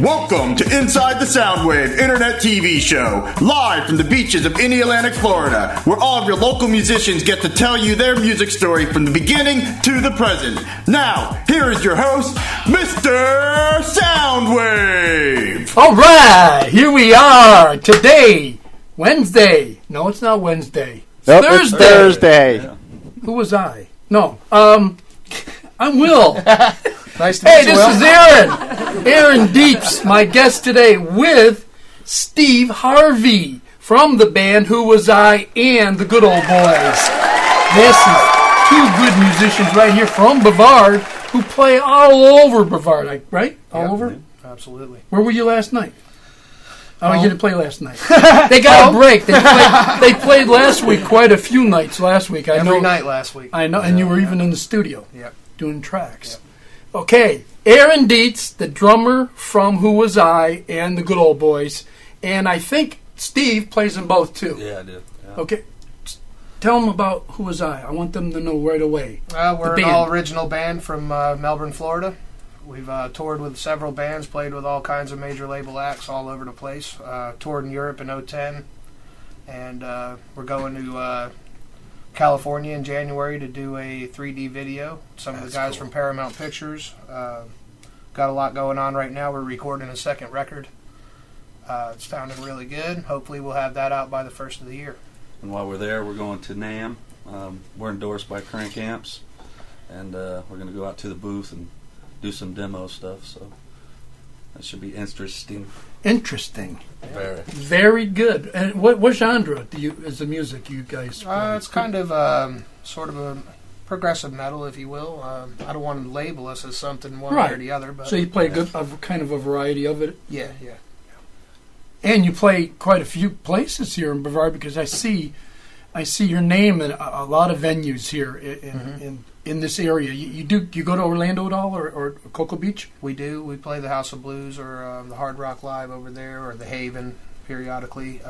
Welcome to Inside the Soundwave Internet TV Show, live from the beaches of Indialantic, Florida, where all of your local musicians get to tell you their music story from the beginning to the present. Now, here is your host, Mr. Soundwave. All right, here we are today, Wednesday. No, it's not Wednesday. It's nope, Thursday. It's Thursday. Yeah. Who was I? No, I'm Will. Nice to meet you, This Will. is Aaron Deitz, my guest today, with Steve Harvey from the band WhowasI and the Good Ole Boys. This is two good musicians right here from Brevard who play all over Brevard, right? All over? Absolutely. Where were you last night? Oh, you didn't play last night. They got a break. They played last week, quite a few nights last week. Every night last week. I know, and you were even in the studio doing tracks. Yep. Okay, Aaron Deitz, the drummer from WhowasI and the Good Ole Boys, and I think Steve plays in both too. Yeah, I do. Yeah. Okay, tell them about WhowasI. I want them to know right away. We're an all-original band from Melbourne, Florida. We've toured with several bands, played with all kinds of major label acts all over the place. Toured in Europe in 2010, and we're going to California in January to do a 3D video. Some of the guys from Paramount Pictures. Got a lot going on right now. We're recording a second record. It's sounding really good. Hopefully we'll have that out by the first of the year. And while we're there, we're going to NAMM. We're endorsed by Crank Amps, and we're going to go out to the booth and do some demo stuff. So that should be interesting. Interesting. Very. Very good. And what genre is the music you guys play? It's kind of sort of a progressive metal, if you will. I don't want to label us as something one way or the other. But so you play kind of a variety of it? Yeah. And you play quite a few places here in Brevard, because I see your name in a lot of venues here in this area. You go to Orlando at all, or Cocoa Beach? We do. We play the House of Blues or the Hard Rock Live over there, or the Haven periodically.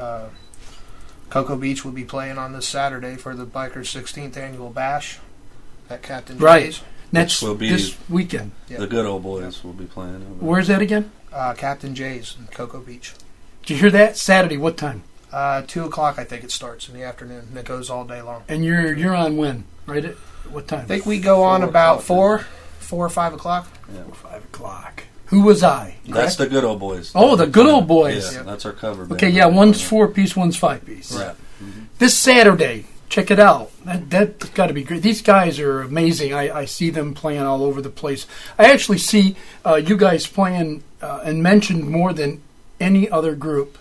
Cocoa Beach will be playing on this Saturday for the Bikers' 16th annual bash at Captain Jay's. That's will be this weekend. The Good Ole Boys will be playing. Where's that again? Captain Jay's in Cocoa Beach. Did you hear that? Saturday, what time? 2 o'clock, I think it starts in the afternoon, and it goes all day long. And you're on when? Right at what time? I think we go on about 4 or 5 o'clock. Yeah. 4 or 5 o'clock. WhowasI? That's the Good Ole Boys. Oh, the Good Ole Boys. Yeah, that's our cover band. Okay, yeah, one's 4-piece, one's 5-piece. Right. This Saturday, check it out. That's got to be great. These guys are amazing. I see them playing all over the place. I actually see you guys playing and mentioned more than any other group.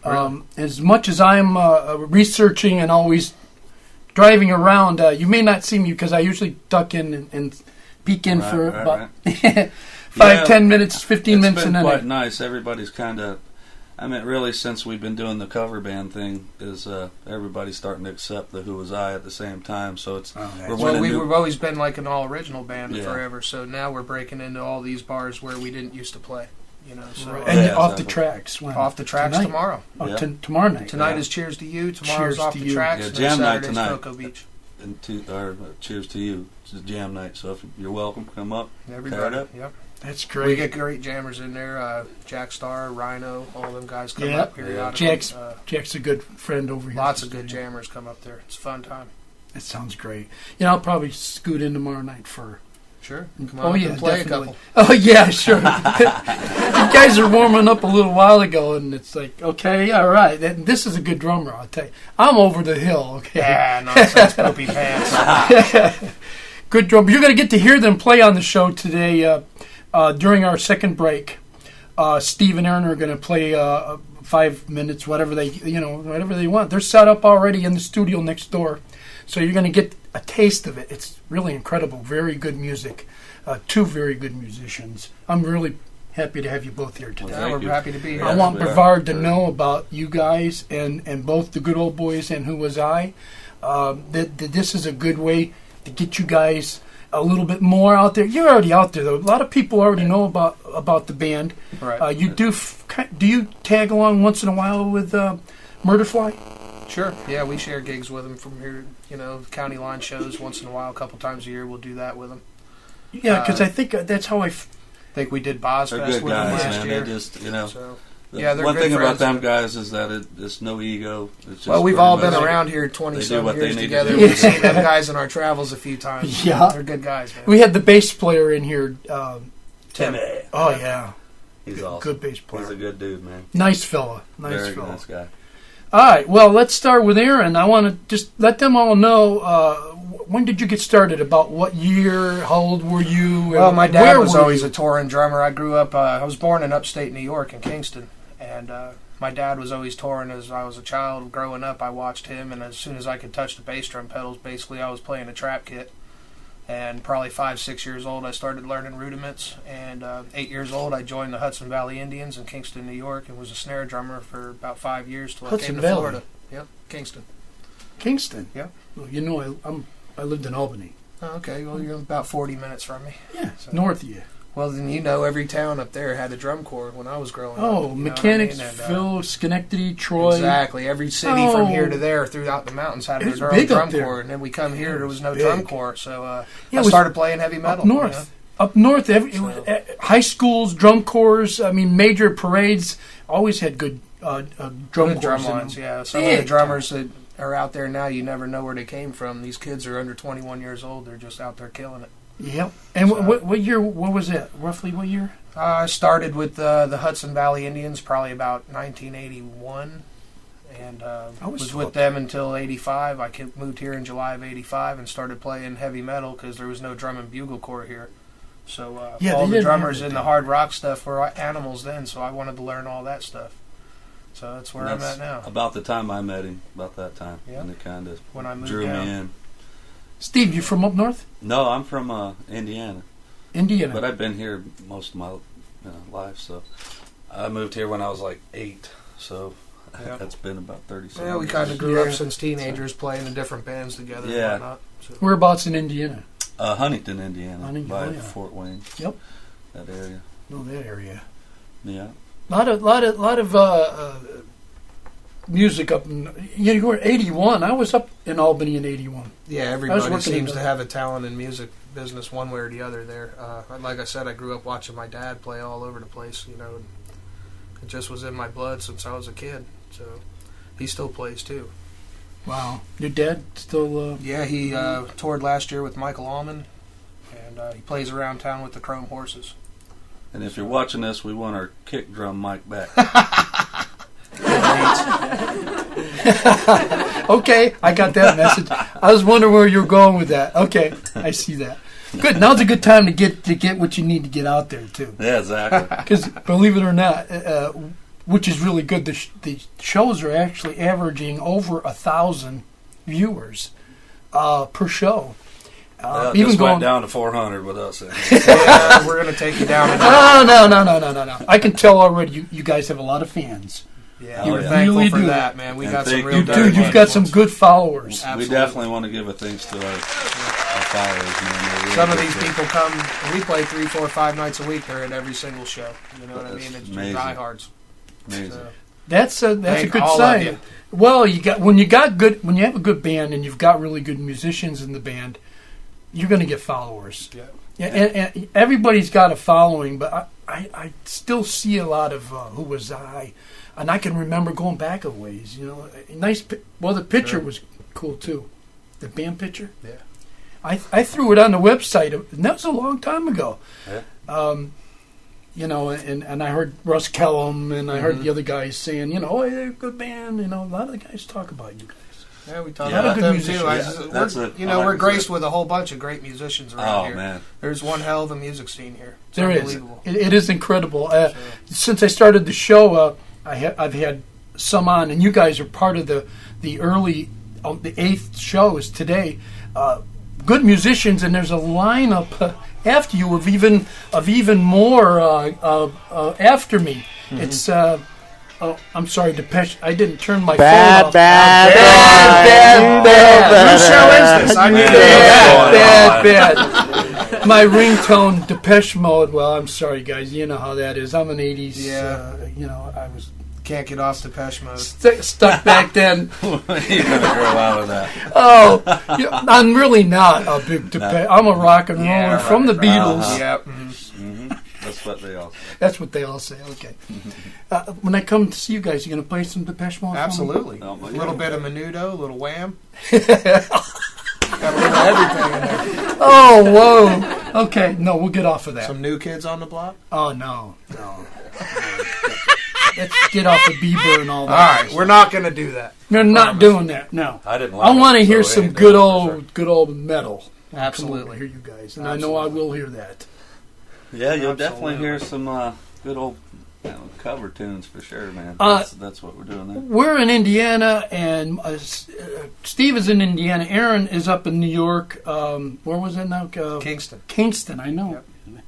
Really? As much as I'm researching and always driving around, you may not see me because I usually duck in and peek in for about 5-10 minutes, 15 minutes. It's been and quite nice. Everybody's kind of, really since we've been doing the cover band thing, is everybody's starting to accept the WhowasI at the same time. So it's we've always been like an all-original band forever, so now we're breaking into all these bars where we didn't used to play. And off the tracks. When? Off the tracks tonight? Tomorrow. Tomorrow night. Tonight is Cheers to You. Tomorrow's Off the Tracks. Yeah, jam night Saturday's tonight. Cocoa Beach. And Cheers to You. It's a jam night, so if you're welcome, come up. Everybody. Up. Yep. That's great. We get great jammers in there. Jack Starr, Rhino, all them guys come up periodically. Jack's a good friend over here. Lots of good jammers come up there. It's a fun time. That sounds great. I'll probably scoot in tomorrow night for... Sure. Come on and play definitely. a couple. Oh, yeah, sure. You guys are warming up a little while ago, and it's like, okay, all right. This is a good drummer, I'll tell you. I'm over the hill, okay? Yeah, nonsense, poopy pants. Good drummer. You're going to get to hear them play on the show today during our second break. Steve and Aaron are going to play 5 minutes, whatever they want. They're set up already in the studio next door, so you're going to get a taste of it. It's really incredible. Very good music. Two very good musicians. I'm really happy to have you both here today. We're happy to be here. I want Brevard to know about you guys and both the Good Ole Boys and WhowasI. That this is a good way to get you guys a little bit more out there. You're already out there, though. A lot of people already know about the band. Right. You do you tag along once in a while with Murderfly? Sure. Yeah, we share gigs with them from here. County line shows once in a while, a couple times a year. We'll do that with them. Yeah, because I think that's how I think we did Boz They're Fest good with them guys, last man. year. They just, you know. So, Yeah, they're one good thing about friends. them guys is that it's no ego. It's just Well, we've pretty all been much- around here They 20-some do what they years need to together. do. We've seen them guys in our travels a few times. Yeah. They're good guys, man. We had the bass player in here. Timmy. Oh, yeah. He's awesome. Good bass player. He's a good dude, man. Nice fella. Nice Very fella. nice guy. All right. Well, let's start with Aaron. I want to just let them all know, when did you get started? About what year? How old were you? Well, my dad Where was were always you? a touring drummer. I grew up, I was born in upstate New York in Kingston, and my dad was always touring as I was a child. Growing up, I watched him, and as soon as I could touch the bass drum pedals, basically I was playing a trap kit. And probably 5, 6 years old, I started learning rudiments, and 8 years old, I joined the Hudson Valley Indians in Kingston, New York, and was a snare drummer for about 5 years till I Hudson came to Valley? Florida. Yep, Kingston. Kingston. Yeah. Well, you know, I lived in Albany. Oh, okay, well, you're about 40 minutes from me. Yeah. So- North of you. Well, then you know every town up there had a drum corps when I was growing up. Oh, you know what I Mechanicsville, mean? And, Schenectady, Troy. exactly. Every city Oh. from here to there throughout the mountains had It's their own big up drum there. corps. And then we come here, there was no big. drum corps. So Yeah, I it was started playing heavy metal. Up north. Up north, high schools, drum corps, I mean, major parades always had good drum Good corps. drum in them. lines, yeah. Some of Big the drummers that are out there now, you never know where they came from. These kids are under 21 years old. They're just out there killing it. Yep. And So- what year, what was that? Roughly what year? I started with the Hudson Valley Indians probably about 1981, and I was was with them until 85. I moved here in July of 85 and started playing heavy metal because there was no drum and bugle corps here. So Yeah, all they the didn't drummers have it in the hard rock stuff were animals then, so I wanted to learn all that stuff. So that's where I'm That's at now. About the time I met him, about that time. Yeah. And it kind of When I moved drew down. me in. Steve, you from up north? No, I'm from Indiana. Indiana. But I've been here most of my life, so I moved here when I was like 8, so Yeah. that's been about 37 Yeah, we years. kind of grew Yeah. up since teenagers playing in different bands together Yeah. and whatnot. So. Whereabouts in Indiana? Huntington, Indiana, Huntington, by oh, yeah. Fort Wayne. Yep. That area. No, that area. Yeah. Lot of music up in. You were 81. I was up in Albany in 81. Yeah, I was everybody working seems in to the- have a talent in music business one way or the other there. Like I said, I grew up watching my dad play all over the place, you know. And it just was in my blood since I was a kid. So he still plays too. Wow. Your dad still. Yeah, he toured last year with Michael Allman, and he plays around town with the Chrome Horses. And if you're watching this, we want our kick drum mic back. Okay, I got that message. I was wondering where you were going with that. Okay, I see that. Good. Now's a good time to get what you need to get out there too. Yeah, exactly. Because believe it or not, which is really good, the shows are actually averaging over 1,000 viewers per show. Well, Even just going went down to 400 with us. Yeah, we're going to take you down. No. I can tell already you guys have a lot of fans. Yeah, Oh, we're yeah. thankful Really for do. that, man. We And got some thank real you Dude, very you've much. got some good followers. We Absolutely. definitely want to give a thanks to our followers, man. They're really Some of good these to- people come, we play 3, 4, 5 nights a week. They're at every single show. You know what I That's mean? It's just amazing. diehards. Amazing. So, That's a Thank good all of sign. you. Well, when you have a good band and you've got really good musicians in the band, you're going to get followers. Yeah. And everybody's got a following, but I still see a lot of who was I, and I can remember going back a ways. You know, the picture Sure. was cool too, the band picture. Yeah. I threw it on the website, and that was a long time ago. Yeah. You know, and I heard Russ Kellum, and I heard the other guys saying, oh, they're a good band. You know, a lot of the guys talk about you guys. Yeah, we talk Yeah, about good them musicians. too. Yeah, that's We're, it. you know, I we're like graced that. with a whole bunch of great musicians around Oh, here. man. There's one hell of a music scene here. It's There is. unbelievable. It is incredible. Since I started the show, I've had some on, and you guys are part of the early, the 8th show is today. Good musicians, and there's a lineup after you of even more after me. It's. Oh, I'm sorry, Depeche. I didn't turn my phone off. Bad. Whose show is this? I need to know. Bad. My ringtone, Depeche Mode. Well, I'm sorry, guys. You know how that is. I'm an 80s. Yeah. I was Can't get off Depeche Mode. stuck back then. You're going to grow out of that. Oh, I'm really not a big Depeche. I'm a rock and roller from the Beatles. Yeah. The That's what they all say. That's what they all say. Okay. When I come to see you guys, you going to play some Depeche Mode? Absolutely. Oh, A little bit of Menudo, a little Wham. Got a little everything in there. Oh, whoa. Okay. No, we'll get off of that. Some New Kids on the Block. Oh, no. Let's get off the Bieber and all that. All right, we're not going to do that. You're not doing that. No. I didn't. I want to hear so some good old metal. Absolutely. I hear you guys, and I know I will hear that. Yeah, you'll Absolutely. definitely hear some good old cover tunes for sure, man. That's what we're doing there. We're in Indiana, and Steve is in Indiana. Aaron is up in New York. Where was it now? Kingston. Kingston, I know. Yep.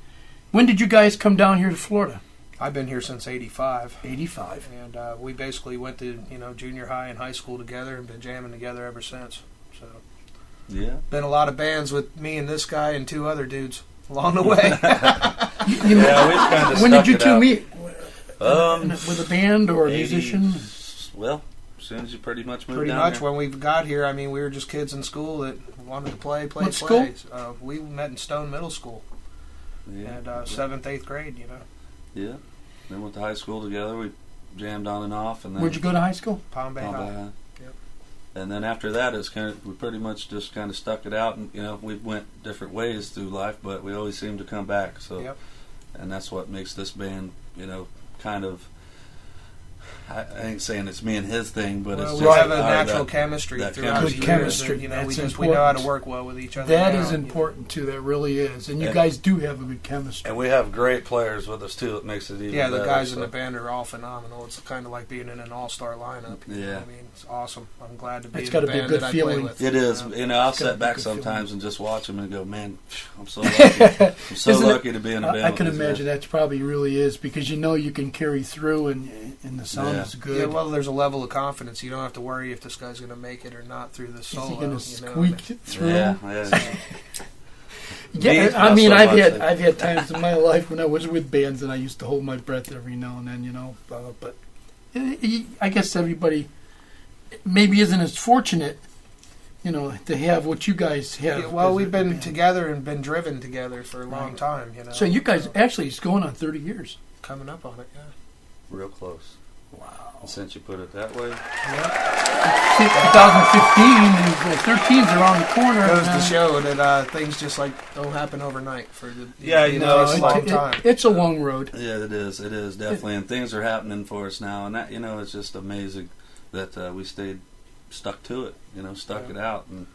When did you guys come down here to Florida? I've been here since '85. 85. And we basically went to junior high and high school together and been jamming together ever since. So Yeah. been a lot of bands with me and this guy and 2 other dudes along the way. Yeah, we've kind of When did you two out. meet? With a band or a 80s. musician? Well, as soon as you pretty much moved Pretty down much here. when we got here, I mean, we were just kids in school that wanted to play. What school? We met in Stone Middle School Yeah. and 7th, 8th grade, Yeah. Then went to high school together. We jammed on and off, and then Where'd you go to high school? Palm Bay Palm Bay High. High. Yep. And then after that, we pretty much just kind of stuck it out, and we went different ways through life, but we always seemed to come back. So, Yep. and that's what makes this band, kind of. I ain't saying it's me and his thing, but Well, it's we just have a our- natural that- chemistry that throughout the Good years. chemistry. We That's just we know how to important. work well with each other. That now, is important too. That really is, and you Yeah. guys do have a good chemistry. And we have great players with us too. That makes it even Yeah, the better, guys so. in the band are all phenomenal. It's kind of like being in an all-star lineup. Yeah. I mean, it's awesome. I'm glad to be It's in gotta the be a band good that feeling. I play with. It is. you know. I'll It's gotta sit be back good feeling. sometimes and just watch them and go, man, I'm so lucky. I'm so Isn't it- lucky to be in a band. I can with these imagine guys. that's probably really is because you can carry through and the sound Yeah. is good. Yeah, well, there's a level of confidence. You don't have to worry if this guy's going to make it or not through the is solo. he going to you know? squeak it through? Yeah. Yeah, Me, I not mean, so much. I've had times in my life when I was with bands and I used to hold my breath every now and then, but I guess everybody maybe isn't as fortunate, to have what you guys have. Yeah, well, as we've a been band. together and been driven together for a long Right. time. So you guys actually it's going on 30 years. coming up on it, yeah. Real close. Wow. Since you put it that way. 2015 and 13's around the corner. Goes to and, show that things just don't happen overnight for the Yeah, you know, it's a long time. it's a long road. Yeah, it is. It is definitely, and things are happening for us now, and that it's just amazing that we stayed stuck to it. Stuck it out, and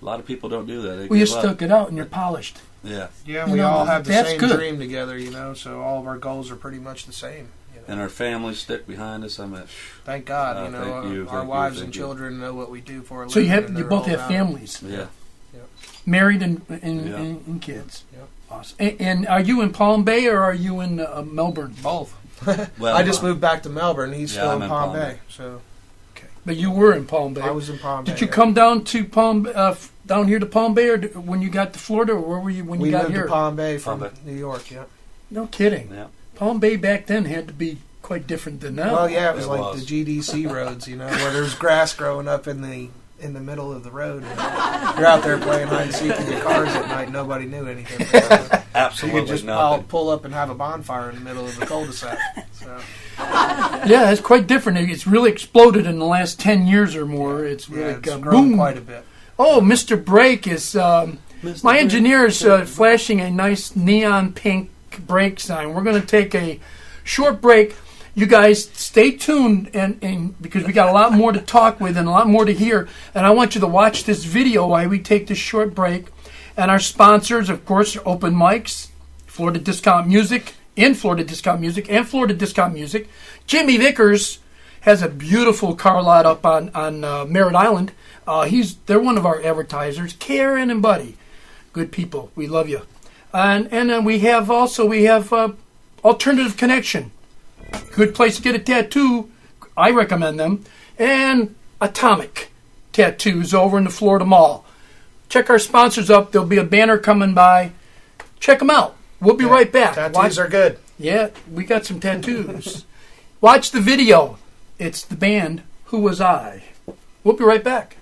a lot of people don't do that. They Well, you give up. stuck it out and you're polished. Yeah, Yeah, You we know, all have the that's same good. dream together, so all of our goals are pretty much the same. and our families stick behind us. I mean, Thank God, Thank you, our thank wives you, and thank you. children know what we do for a So living. and you they're both all have about it. families, yeah. married and Yeah. kids. Yep. Awesome. And are you in Palm Bay or are you in Melbourne? Both. Well, I just moved back to Melbourne. He's Yeah, still I'm in Palm Bay. So But you were in Palm Bay. I was in Palm Bay. Did you yeah. come down to down here to Palm Bay, or when you got to Florida, or where were you when We you got moved here? to Palm Bay from Palm Bay. New York. Yeah. No kidding. Yeah. Palm Bay back then had to be quite different than now. Well, yeah, it was It like was. the GDC roads, where there's grass growing up in the middle of the road. And you're out there playing hide and seek in your cars at night. Nobody knew anything. So you Absolutely could just nothing. pull up and have a bonfire in the middle of the cul-de-sac. So Yeah, it's quite different. It's really exploded in the last 10 years or more. It's yeah, really it's got grown boom. quite a bit. Oh, Mr. Brake is. Mr. My Brake. engineer is flashing a nice neon pink brake sign. We're going to take a short break. You guys stay tuned, and because we got a lot more to talk with and a lot more to hear. And I want you to watch this video while we take this short break. And our sponsors, of course, are Open Mics, Florida Discount Music, in Florida Discount Music, and Florida Discount Music. Jimmy Vickers has a beautiful car lot up on Merritt Island. They're one of our advertisers. Karen and Buddy, good people. We love you. And then we have Alternative Connection, good place to get a tattoo. I recommend them. And Atomic Tattoos over in the Florida Mall. Check our sponsors up. There'll be a banner coming by. Check them out. We'll be right back. Tattoos are good. Yeah, we got some tattoos. Watch the video. It's the band WhowasI. We'll be right back.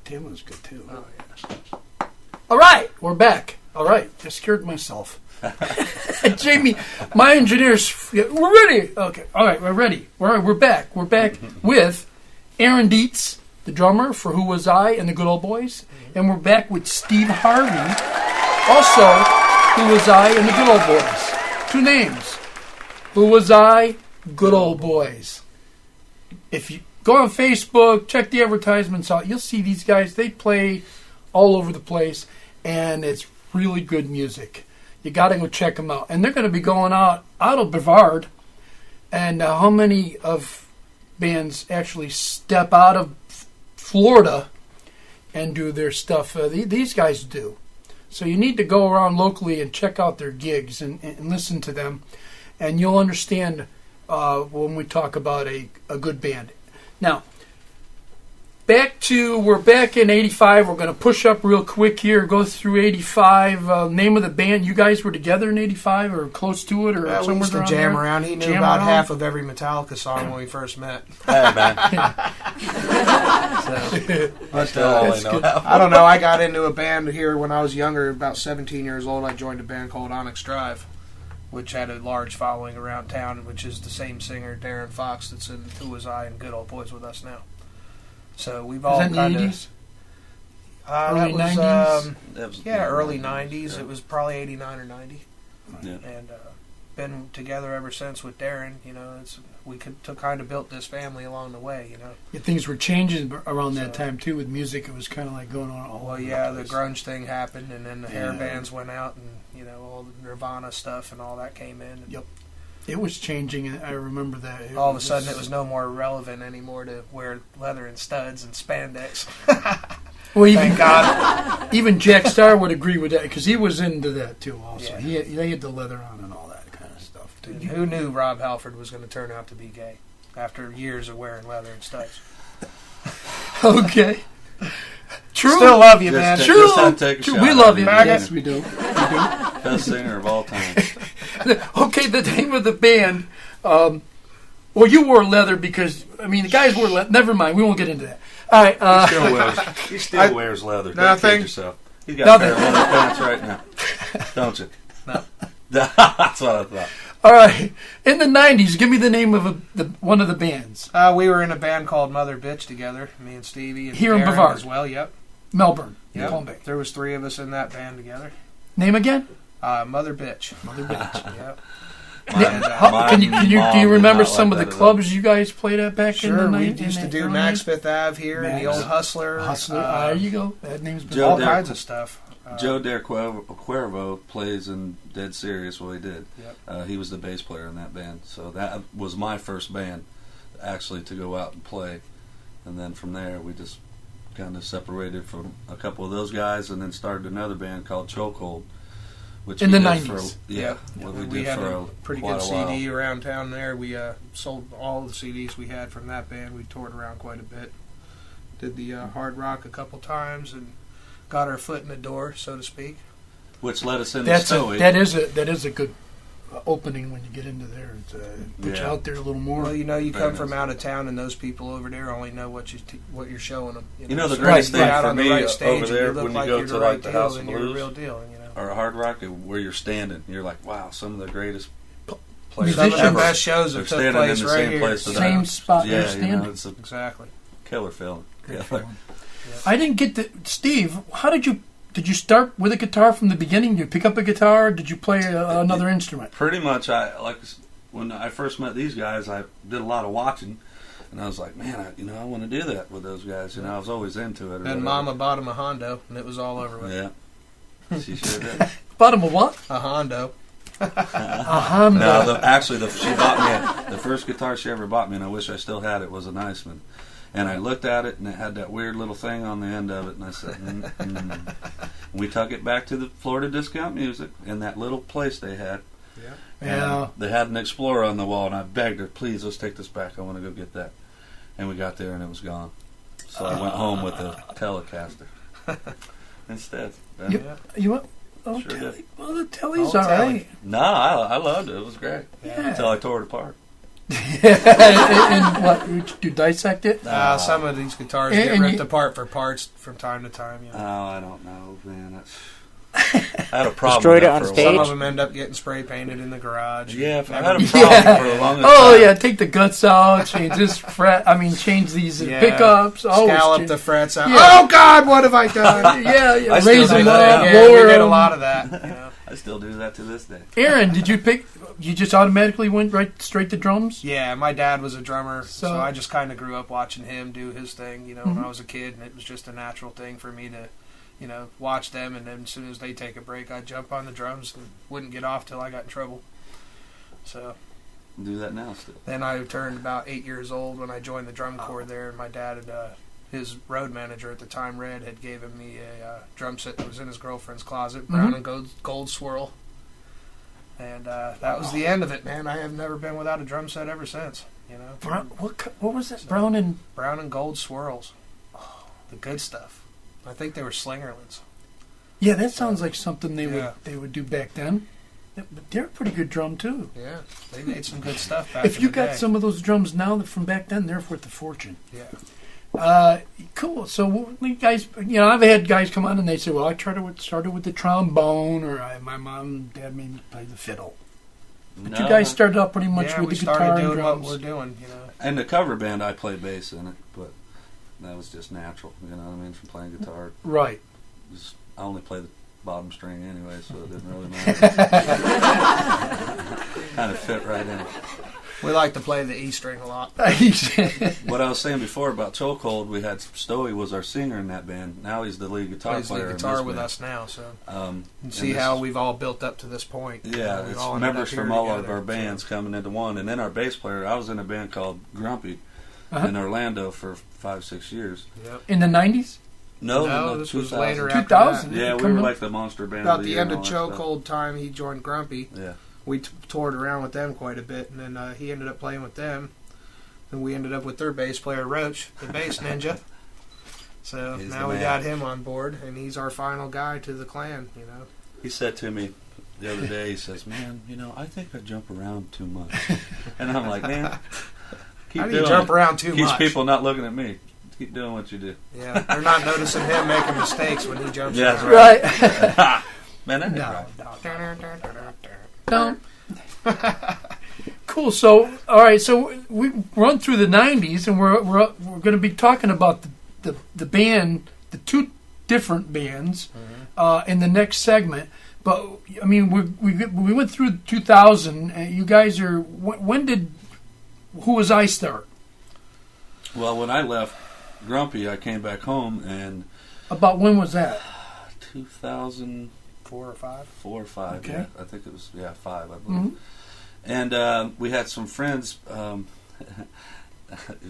Tim was good too. Oh, yeah. All right, we're back. All right, I scared myself. Jamie, my engineers, we're ready. Okay, all right, we're ready. We're back. We're back with Aaron Deitz, the drummer for WhowasI and the Good Ole Boys, and we're back with Steve Harvey, also WhowasI and the Good Ole Boys. 2 names, WhowasI, Good Ole Boys. If you go on Facebook, check the advertisements out, you'll see these guys. They play all over the place, and it's really good music. You got to go check them out. And they're going to be going out of Brevard. And how many of bands actually step out of Florida and do their stuff? These guys do. So you need to go around locally and check out their gigs and listen to them. And you'll understand when we talk about a good band. Now, we're back in 85. We're going to push up real quick here, go through 85. Name of the band. You guys were together in 85 or close to it? Or Yeah, we somewhere used to around jam there? around. He knew Jam about around? half of every Metallica song when we first met. Hey, man. So, That's all I know. I don't know. I got into a band here when I was younger, about 17 years old. I joined a band called Onyx Drive, which had a large following around town, which is the same singer, Darren Fox, that's in WhowasI and Good Ole Boys with us now. So we've all Was that kind in the of 80s? that Early was 90s? That was early 90s. Yeah. It was probably 89 or 90, Yeah. and been together ever since with Darren. You know, we kind of built this family along the way. You know. Yeah, things were changing around that So- time too with music. It was kind of like going on all Well, over yeah, the the place. grunge thing happened, and then the hair Yeah. bands went out, and you know all the Nirvana stuff and all that came in. And Yep. It was changing, and I remember that. all of a sudden, it was no more relevant anymore to wear leather and studs and spandex. Well, even Thank God. even Jack Starr would agree with that because he was into that too. Also, Yeah. they had the leather on and all that kind of stuff. Dude, who knew Rob Halford was going to turn out to be gay after years of wearing leather and studs? Okay. True. Still love you, Just man. take- True. just had to take a True. shot We at love it. you. Maggot. Yes, we do. Best singer of all time. Okay, the name of the band. Well, you wore leather because the guys wore leather. Never mind. We won't get into that. All right. He still wears leather. Don't Nothing. kid yourself. He's got a pair of leather pants right now. Don't you? No. That's what I thought. All right. In the 90s, give me the name of one of the bands. We were in a band called Mother Bitch together, me and Stevie and Here in Aaron Brevard. as well. Yep. Melbourne. Yep. Palm Bay. There was 3 of us in that band together. Name again? Mother Bitch. Mother Bitch. Yep. Mine- Can you mom do you did remember not some like of the that at all. clubs you guys played at back in the Sure, night? we used to do Max Fifth Ave here, and the Max. old Hustler. Hustler. There you go. That name's been Joe all Dare- kinds of stuff. Joe Dare Cuervo plays in Dead Serious. Well, he did. Yep. He was the bass player in that band. So that was my first band, actually, to go out and play. And then from there, we just kind of separated from a couple of those guys, and then started another band called Chokehold. Which In we the did 90s. what we We did had for a pretty quite good a while. CD around town there. We sold all the CDs we had from that band. We toured around quite a bit. Did the Hard Rock a couple times and got our foot in the door, so to speak. Which led us into that Stoey. is a good opening when you get into there. It's, put you Yeah. out there a little more. Well, you know, you Very come from nice. out of town, and those people over there only know what you're showing them. You know, the So greatest you get thing out for on the me right over stage and there you look when you like go you're to, the like, right the deal, House of then you're the Blues, real deal. You know, or a Hard Rock, where you're standing. You're like, wow, some of the greatest players some of the ever. best shows They're have took standing place in the right same here. place that Same spot yeah, you're you standing. know, it's a Exactly. killer feeling. Great Yeah. feeling. I didn't get the Steve. How did you start with a guitar from the beginning? Did you pick up a guitar? Did you play another instrument? Pretty much, when I first met these guys, I did a lot of watching, and I was like, man, I want to do that with those guys. You know, I was always into it. or And whatever. Mama bought him a Hondo, and it was all over with. Yeah, she sure did. Bottom of what? A Hondo. A Honda. No, she bought me the first guitar she ever bought me, and I wish I still had it, was an Iceman. And I looked at it, and it had that weird little thing on the end of it, and I said, We took it back to the Florida Discount Music in that little place they had. Yeah. Yeah. And they had an Explorer on the wall, and I begged her, please, let's take this back. I want to go get that. And we got there, and it was gone. So I went home with a Telecaster instead. You Oh, Sure Telly. did. Well, the Telly's Oh, all Telly. right. No, I loved it. It was great. Yeah. Until I tore it apart. And what? You dissect it? Some of these guitars And- get and ripped you- apart for parts from time to time. Oh, I don't know, man. I had a problem Destroyed with it that on for a stage? Some while. of them end up getting spray painted in the garage. Yeah, I Never- had a problem for a long time. Oh yeah, take the guts out, change this fret. I mean, change these Yeah. pickups. Always Scallop change- the frets out. Yeah. Oh God, what have I done? Yeah, I still raise do them that. up, Yeah, lower we did a them. lot of that. You know? I still do that to this day. Aaron, did you pick? You just automatically went right straight to drums? Yeah, my dad was a drummer, so So- I just kind of grew up watching him do his thing. You know, when I was a kid, and it was just a natural thing for me to, you know, watch them. And then as soon as they take a break, I'd jump on the drums and wouldn't get off till I got in trouble. So Do that now still. then I turned about 8 years old when I joined the drum corps there, and my dad had. His road manager at the time, Red, had given me a drum set that was in his girlfriend's closet, brown and gold swirl. And that was the end of it, man. I have never been without a drum set ever since. You know, What was it? Brown and brown and gold swirls, the good stuff. I think they were Slingerlands. yeah, that sounds like something Yeah. they would do back then. But they're a pretty good drum too. Yeah, they made some good stuff back. If in you the got day. some of those drums now that from back then, they're worth a fortune. Yeah. Cool. So you guys, you know, I've had guys come on and they say, "Well, I started with the trombone, or my mom and dad made me play the fiddle." But you guys started out pretty much Yeah, with we the guitar started and doing what drums. we're doing. You know. And the cover band, I play bass in it, but that was just natural. You know what I mean? From playing guitar, Right. I only play the bottom string anyway, so it didn't really matter. Kind of fit right in. We like to play the E string a lot. What I was saying before about Chokehold, we had Stoey was our singer in that band. Now he's the lead guitar Plays player the in guitar this with band. us now, so And see this how is- we've all built up to this point. Yeah, We've it's all ended members up here from all of together, our bands coming into one, and then our bass player. I was in a band called Grumpy in Orlando for 5-6 years. So, yep. In the 90s? No, this was 2000. later after 2000. that. Yeah, we Coming were up. like the monster band. About of the year end and of all that Chokehold time, he joined Grumpy. stuff. Yeah. We toured around with them quite a bit, and then he ended up playing with them. And we ended up with their bass player, Roach, the bass ninja. So He's now the we man. got him on board, and he's our final guy to the clan, you know. He said to me the other day, he says, "Man, you know, I think I jump around too much." And I'm like, "Man, keep How do doing you jump it. around too Keeps much? people not looking at me. Keep doing what you do." Yeah, they're not noticing him making mistakes when he jumps Yeah, that's around. Right. Man, that ain't No. right. No. Cool. So, all right. So we run through the '90s, and we're going to be talking about the band, the two different bands, in the next segment. But I mean, we went through 2000. And you guys are. When did WhowasI start? Well, when I left Grumpy, I came back home, and About when was that? 2004 4 or 5. or 5. Okay. Yeah, I think it was 5, I believe. And we had some friends.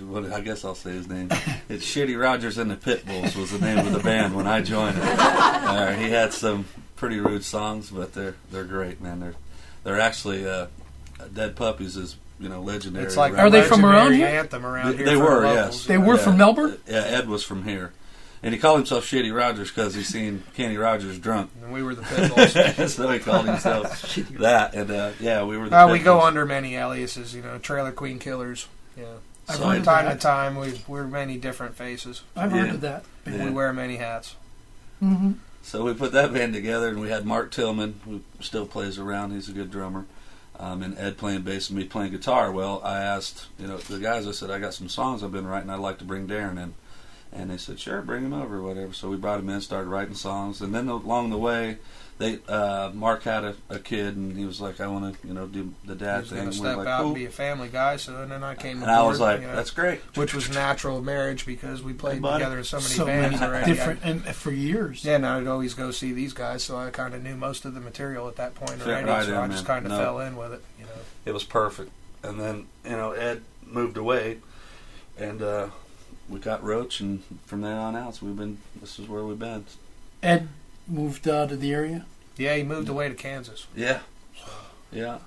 Well, I guess I'll say his name. It's Shitty Rogers and the Pitbulls was the name of the band when I joined it. He had some pretty rude songs, but they're great, man. They're actually Dead Puppies is legendary. It's like around Are they from around legendary here? anthem around here. They for were, the yes. locals. They were from Melbourne? Yeah, Ed was from here. And he called himself Shitty Rogers because he seen Kenny Rogers drunk. And we were the Pitbulls. So he called himself that. And we were the We go Pitbulls. under many aliases, Trailer Queen Killers. Yeah. I've So heard from of time that. to time, we're many different faces. I've Yeah. heard of that. Yeah. We wear many hats. Mm-hmm. So we put that band together, and we had Mark Tillman, who still plays around. He's a good drummer. And Ed playing bass and me playing guitar. Well, I asked, the guys, I said, I got some songs I've been writing. I'd like to bring Darren in. And they said, sure, bring him over or whatever. So we brought him in, started writing songs. And then along the way, Mark had a kid, and he was like, I want to, do the He dad was thing. going And to we were step like, out cool. and be a family guy, so then I came And aboard. I was like, that's great. Which was natural marriage because we played buddy. together in so many So many bands already. different, and for years. Yeah, and I'd always go see these guys, so I kind of knew most of the material at that point Fit already, right so in, I just man. kind of No. fell in with it. It was perfect. And then, Ed moved away, and we got Roach, and from then on out, this is where we've been. Ed moved out of the area. Yeah, he moved away to Kansas. Yeah. Yeah.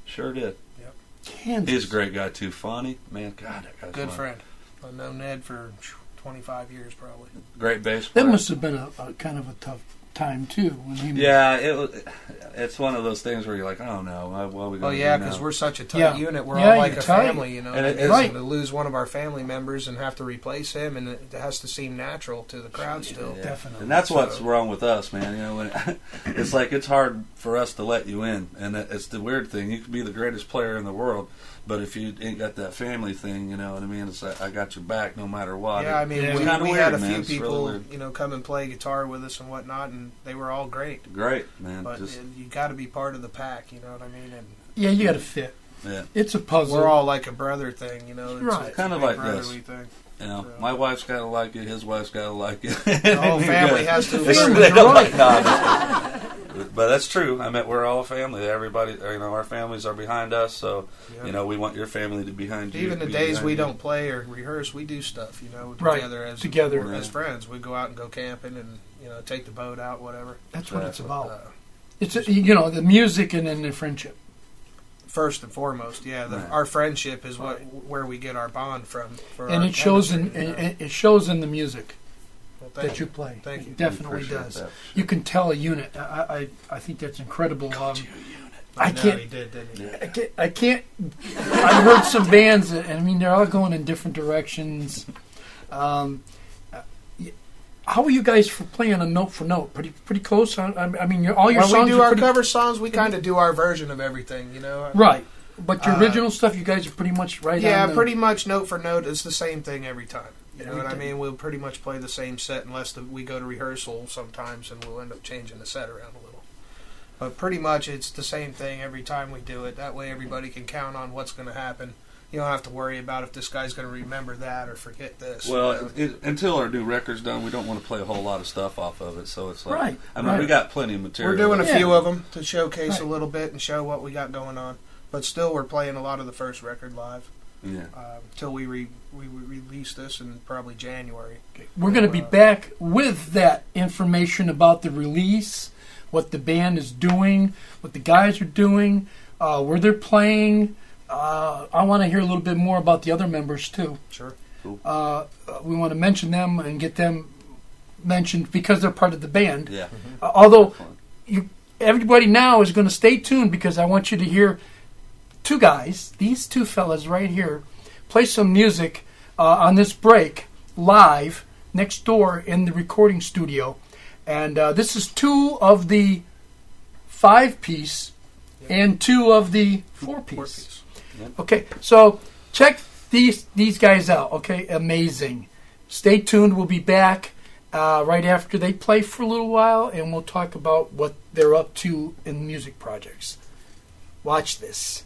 Sure did. Kansas. He's a great guy, too. Funny. Man, God, that guy's Good funny. friend. I've known Ned for 25 years probably. Great bass That player. must have been a kind of a tough time too. When he Yeah, it's one of those things where you're like, oh no, what are we going to do now? because we're such a tight Yeah. unit. We're Yeah, all like you're a tight. family, you know. And And right. to lose one of our family members and have to replace him, and it has to seem natural to the crowd still. Yeah. Definitely. And that's what's wrong with us, man. You know, when it's like it's hard for us to let you in, and it's the weird thing. You could be the greatest player in the world, but if you ain't got that family thing, you know what I mean? It's like I got your back no matter what. Yeah, I mean, Yeah. we, It's kinda we weird, had a man. few It's really people, weird. you know, come and play guitar with us and whatnot, and they were all great. Great, man. But Just you got to be part of the pack, you know what I mean? And Yeah, you got to fit. yeah. It's a puzzle. we're all like a brother thing, you know. It's Right. it's Kind a of big like this. brotherly thing. You know, So- my wife's got to like it. His wife's got to like it. The whole family has to They agree. don't like but that's true. I mean, we're all a family. Everybody, you know, our families are behind us. So, Yeah. you know, we want your family to be behind you. Even the be days behind we you. don't play or rehearse, we do stuff, you know, Right. together as Yeah. friends. We go out and go camping and, you know, take the boat out, whatever. That's what it's about. Uh, It's you know, the music and then the friendship. First and foremost, yeah, Right. our friendship is where we get our bond from. And it shows in it shows in the music that that you play. Thank you. It definitely Appreciate does. that. You can tell a unit. I think that's incredible. I I know can't. he did, didn't he? Yeah. I can't. I've heard some bands, and I mean, they're all going in different directions. How are you guys for playing a note for note? Pretty close. I mean, all your When songs we do are our pretty, cover songs, we kind of do our version of everything, you know. right. But your Uh, original stuff, you guys are pretty much right. Yeah, on the, pretty much note for note. It's the same thing every time. You know Every what I time. mean? We'll pretty much play the same set unless we go to rehearsal sometimes, and we'll end up changing the set around a little. But pretty much it's the same thing every time we do it. That way everybody can count on what's going to happen. You don't have to worry about if this guy's going to remember that or forget this. Well, until our new record's done, we don't want to play a whole lot of stuff off of it. So it's like, Right, I mean, right. we got plenty of material. we're doing a Yeah. few of them to showcase a Right. little bit and show what we got going on. But still, we're playing a lot of the first record live Yeah. till we release this in probably January. We're going to be back with that information about the release, what the band is doing, what the guys are doing, where they're playing. I want to hear a little bit more about the other members too. Sure. We want to mention them and get them mentioned because they're part of the band. Yeah. Although everybody now is going to stay tuned because I want you to hear two guys, these two fellas right here, play some music on this break live next door in the recording studio. And this is two of the 5-piece and two of the 4-piece. Okay, so check these guys out. Okay, amazing. Stay tuned. We'll be back right after they play for a little while, and we'll talk about what they're up to in music projects. Watch this.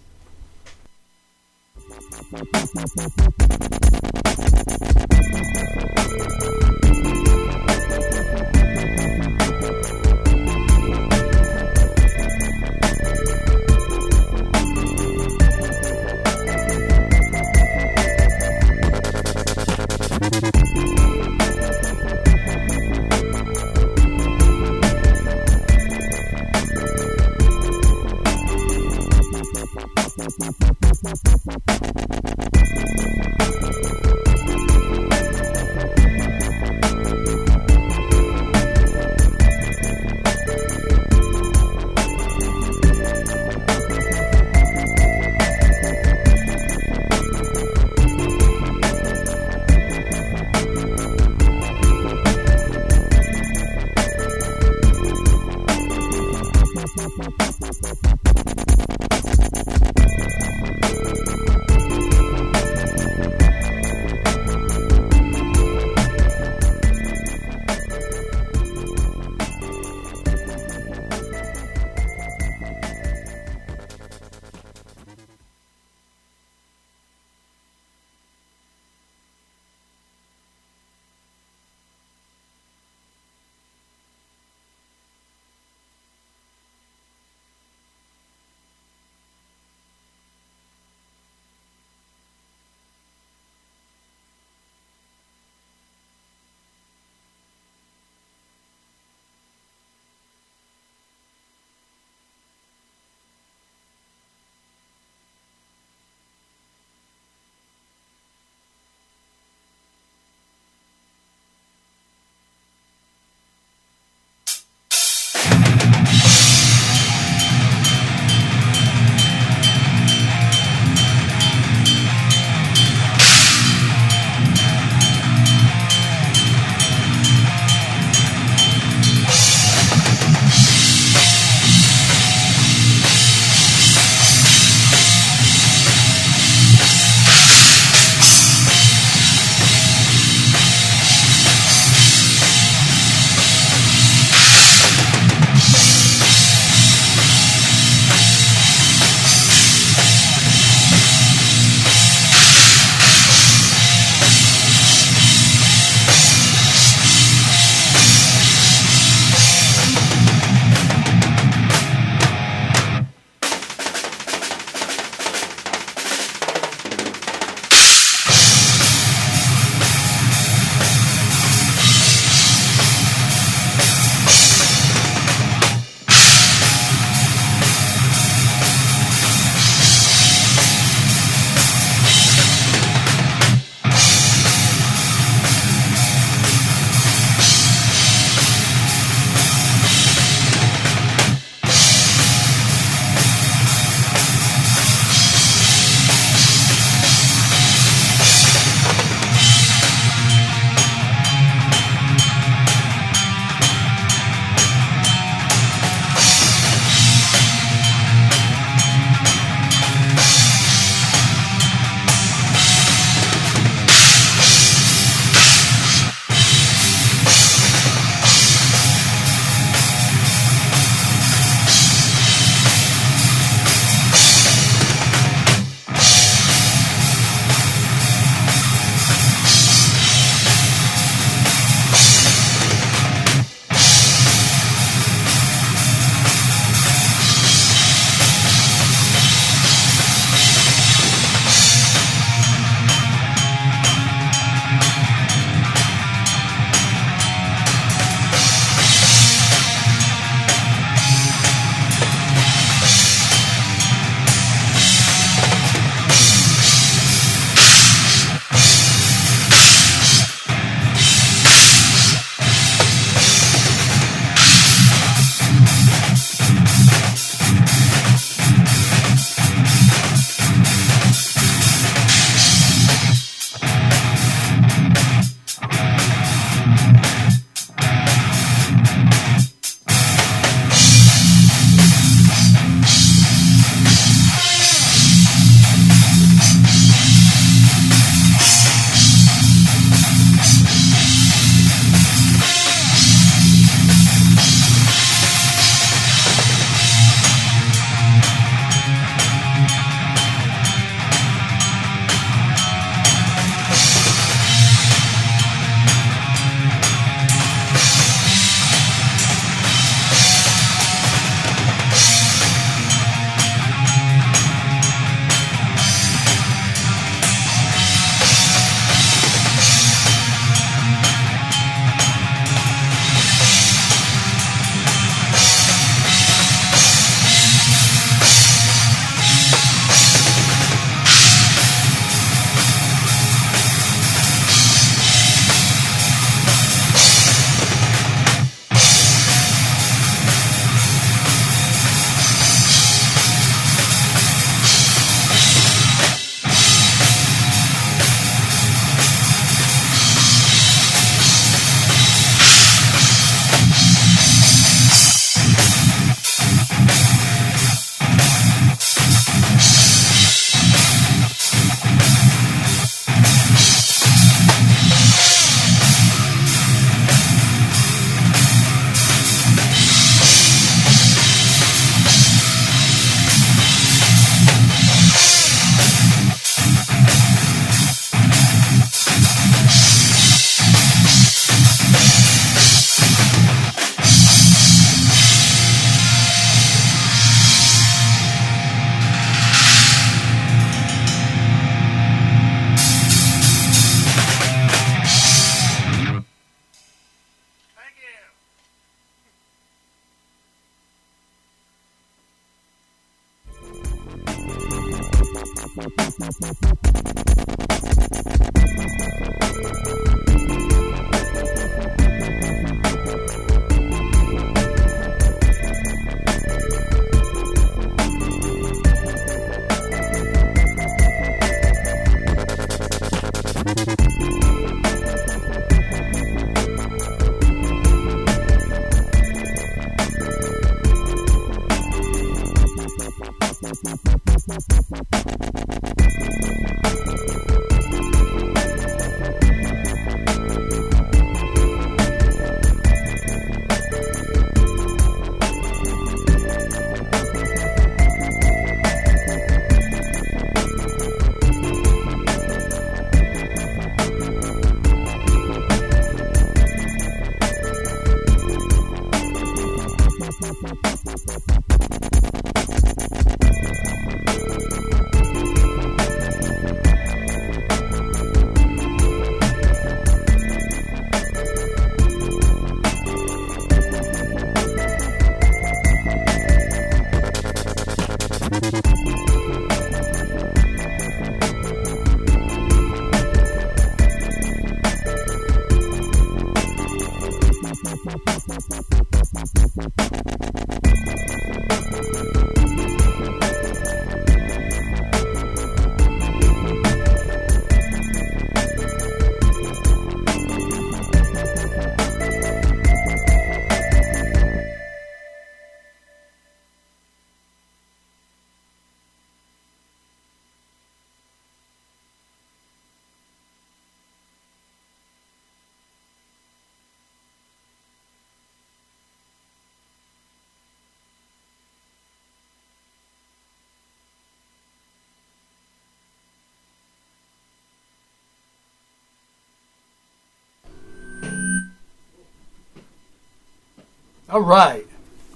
All right,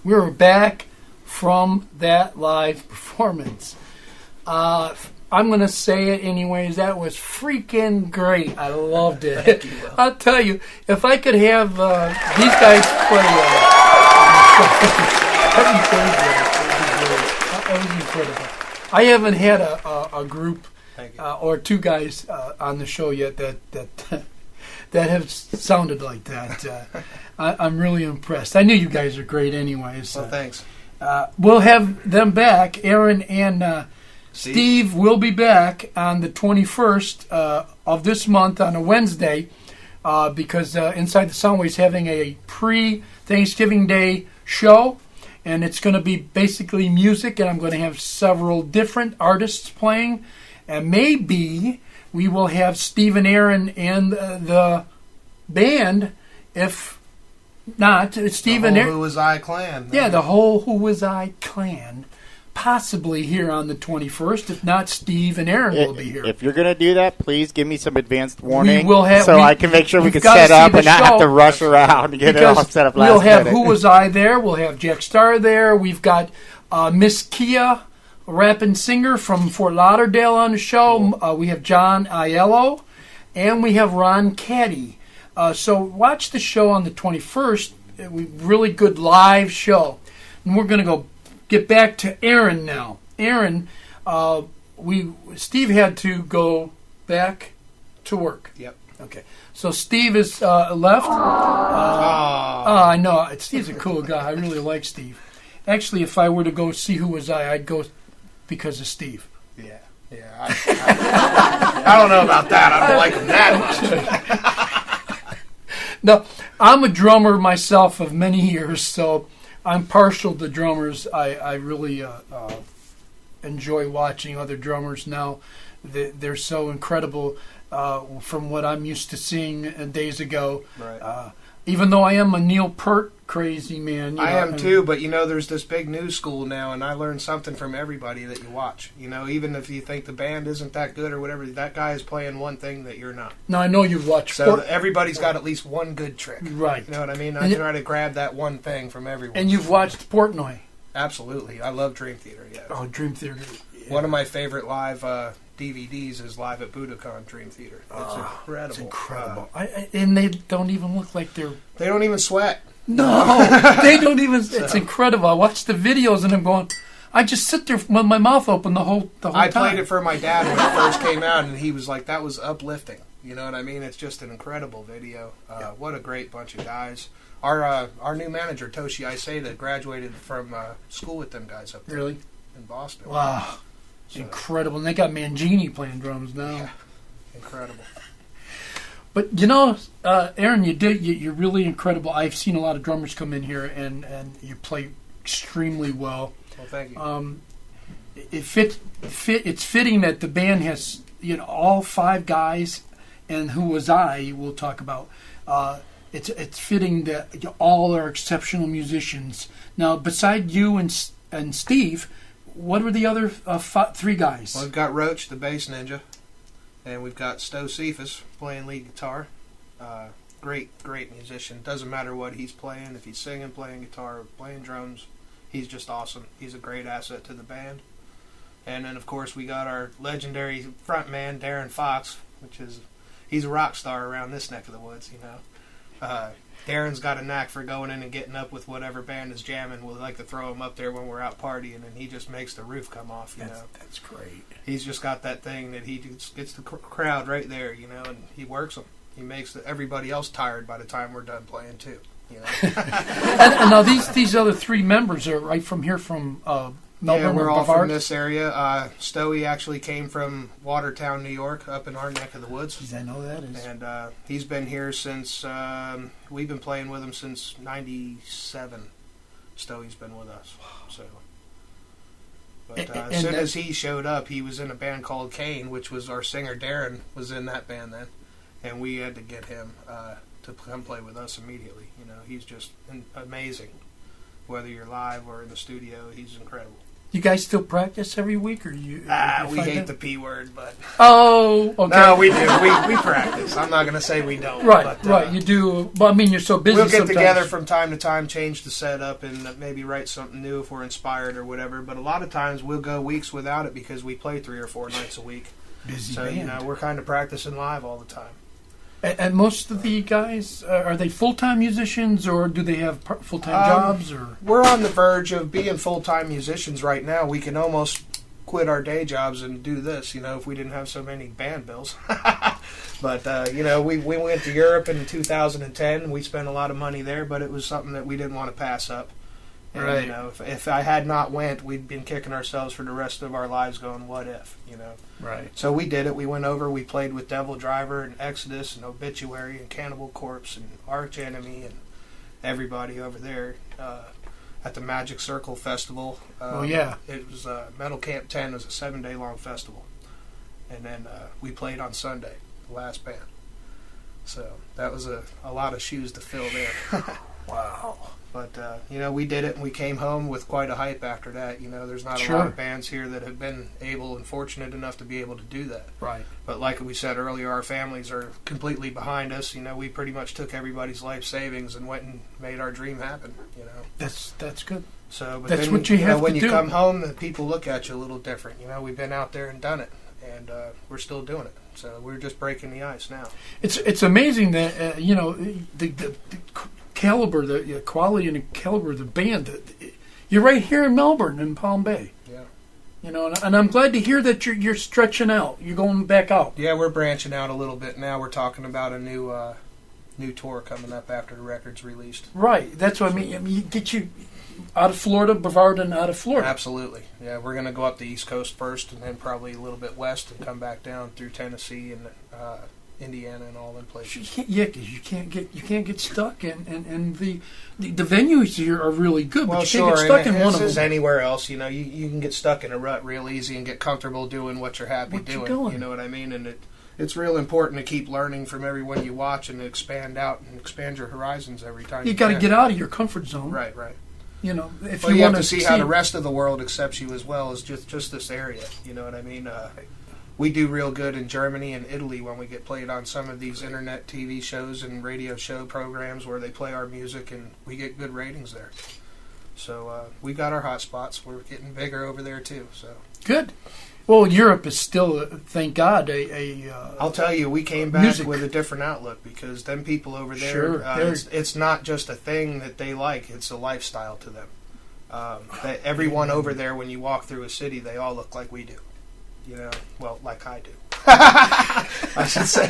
we're back from that live performance. I'm going to say it anyways. That was freaking great. I loved it. I'll tell you, if I could have these guys play every Thursday, it was incredible. I haven't had a group or two guys on the show yet that have sounded like that. I'm really impressed. I knew you guys are great anyways. Well, thanks. We'll have them back. Aaron and Steve will be back on the 21st of this month on a Wednesday because Inside the Soundwave is having a pre-Thanksgiving Day show, and it's going to be basically music, and I'm going to have several different artists playing, and maybe we will have Steve and Aaron and the band, if not, Steve and Aaron. The whole WhowasI clan. Yeah, the whole WhowasI clan. Possibly here on the 21st. If not, Steve and Aaron will be here. If you're going to do that, please give me some advanced warning I can make sure we can set up and not have to rush around and get it all set up last minute. We'll have WhowasI there. We'll have Jack Starr there. We've got Miss Kia, a rapping singer from Fort Lauderdale on the show. We have John Aiello. And we have Ron Caddy. So watch the show on the 21st. Really good live show. And we're going to get back to Aaron now. Aaron, Steve had to go back to work. Yep. Okay. So Steve is left. I know. Steve's a cool guy. I really like Steve. Actually, if I were to go see WhowasI, I'd go because of Steve. Yeah. I don't know about that. I don't like him that much. No, I'm a drummer myself of many years, so I'm partial to drummers. I really enjoy watching other drummers now. They're so incredible from what I'm used to seeing days ago. Right. Even though I am a Neil Peart crazy man. I am too, but there's this big new school now, and I learn something from everybody that you watch. Even if you think the band isn't that good or whatever, that guy is playing one thing that you're not. Now, I know you've watched So everybody's got at least one good trick. Right. You know what I mean? I try to grab that one thing from everyone. And you've watched Portnoy. Absolutely. I love Dream Theater, yeah. Oh, Dream Theater. Yeah. One of my favorite live DVDs is Live at Budokan Dream Theater. It's incredible. It's incredible. And they don't even look like they're... They don't even sweat. No, they don't even... It's incredible. I watch the videos and I'm going, I just sit there with my mouth open the whole time. I played it for my dad when it first came out, and he was like, that was uplifting. You know what I mean? It's just an incredible video. What a great bunch of guys. Our new manager, Toshi Iseda, graduated from school with them guys up there. Really? In Boston. Wow. So, incredible. And they got Mangini playing drums now. Yeah. Incredible. But, you know, Aaron, you're really incredible. I've seen a lot of drummers come in here, and you play extremely well. Well, thank you. It's fitting that the band has, you know, all 5 guys, and WhowasI we'll talk about. It's fitting that all are exceptional musicians. Now, beside you and Steve, what were the other 3 guys? Well, we've got Roach, the bass ninja, and we've got Sto Cephas playing lead guitar. Great musician. Doesn't matter what he's playing, if he's singing, playing guitar, playing drums. He's just awesome. He's a great asset to the band. And then, of course, we got our legendary frontman, Darren Fox, he's a rock star around this neck of the woods, you know. Darren's got a knack for going in and getting up with whatever band is jamming. We like to throw him up there when we're out partying, and he just makes the roof come off, you know. That's great. He's just got that thing that he just gets the crowd right there, you know, and he works them. He makes everybody else tired by the time we're done playing, too. You know? and now these other 3 members are right from here from Melbourne. Yeah, we're all Brevard. from this area. Stoey actually came from Watertown, New York, up in our neck of the woods. Jeez, I know that is. And he's been here since we've been playing with him since '97. Stoey's been with us. So, but as soon as he showed up, he was in a band called Kane, which was our singer Darren was in that band then, and we had to get him to come play with us immediately. You know, he's just amazing. Whether you're live or in the studio, he's incredible. You guys still practice every week, or you? We hate the P word, but oh, okay. No, we do. We practice. I'm not going to say we don't. Right, but, right. You do. Well, I mean, you're so busy. We'll get sometimes. together from time to time, change the setup, and maybe write something new if we're inspired or whatever. But a lot of times we'll go weeks without it because we play 3 or 4 nights a week. Busy so band. You know, we're kind of practicing live all the time. And most of the guys, are they full-time musicians, or do they have full-time jobs? Or we're on the verge of being full-time musicians right now. We can almost quit our day jobs and do this, you know, if we didn't have so many band bills. But, you know, we went to Europe in 2010. We spent a lot of money there, but it was something that we didn't want to pass up. And, right. You know, if I had not went, we'd been kicking ourselves for the rest of our lives going, what if, you know? Right. So we did it. We went over. We played with Devil Driver and Exodus and Obituary and Cannibal Corpse and Arch Enemy and everybody over there at the Magic Circle Festival. Oh, yeah. It was Metal Camp 10 was a 7-day-long festival. And then we played on Sunday, the last band. So that was a lot of shoes to fill there. Wow. But, you know, we did it, and we came home with quite a hype after that. You know, there's not a lot of bands here that have been able and fortunate enough to be able to do that. Right. But like we said earlier, our families are completely behind us. You know, we pretty much took everybody's life savings and went and made our dream happen, you know. That's good. So, but that's then, what you have when to you do. come home, the people look at you a little different. You know, we've been out there and done it, and we're still doing it. So we're just breaking the ice now. It's amazing that, you know, the caliber, the quality and the caliber of the band. You're right here in Melbourne, in Palm Bay. Yeah. You know, and I'm glad to hear that you're stretching out. You're going back out. Yeah, we're branching out a little bit now. We're talking about a new tour coming up after the record's released. Right. That's what I mean. You get you out of Florida, Brevard, and out of Florida. Absolutely. Yeah, we're going to go up the East Coast first, and then probably a little bit west, and come back down through Tennessee and Indiana and all them places. Because you can't get stuck, and the venues here are really good, but you can't get stuck in one of them. As anywhere else, you know, you can get stuck in a rut real easy and get comfortable doing what you're happy doing. You know what I mean? And it's real important to keep learning from everyone you watch and to expand out and expand your horizons every time. You got to get out of your comfort zone. Right. You know, if you want to see how the rest of the world accepts you as well as just this area. You know what I mean? We do real good in Germany and Italy when we get played on some of these internet TV shows and radio show programs where they play our music, and we get good ratings there. So we got our hot spots. We're getting bigger over there too. So good. Well, Europe is still, thank God, I'll tell you, we came back with a different outlook because them people over there, it's not just a thing that they like; it's a lifestyle to them. Everyone over there, when you walk through a city, they all look like we do. You know, well, like I do. I should say.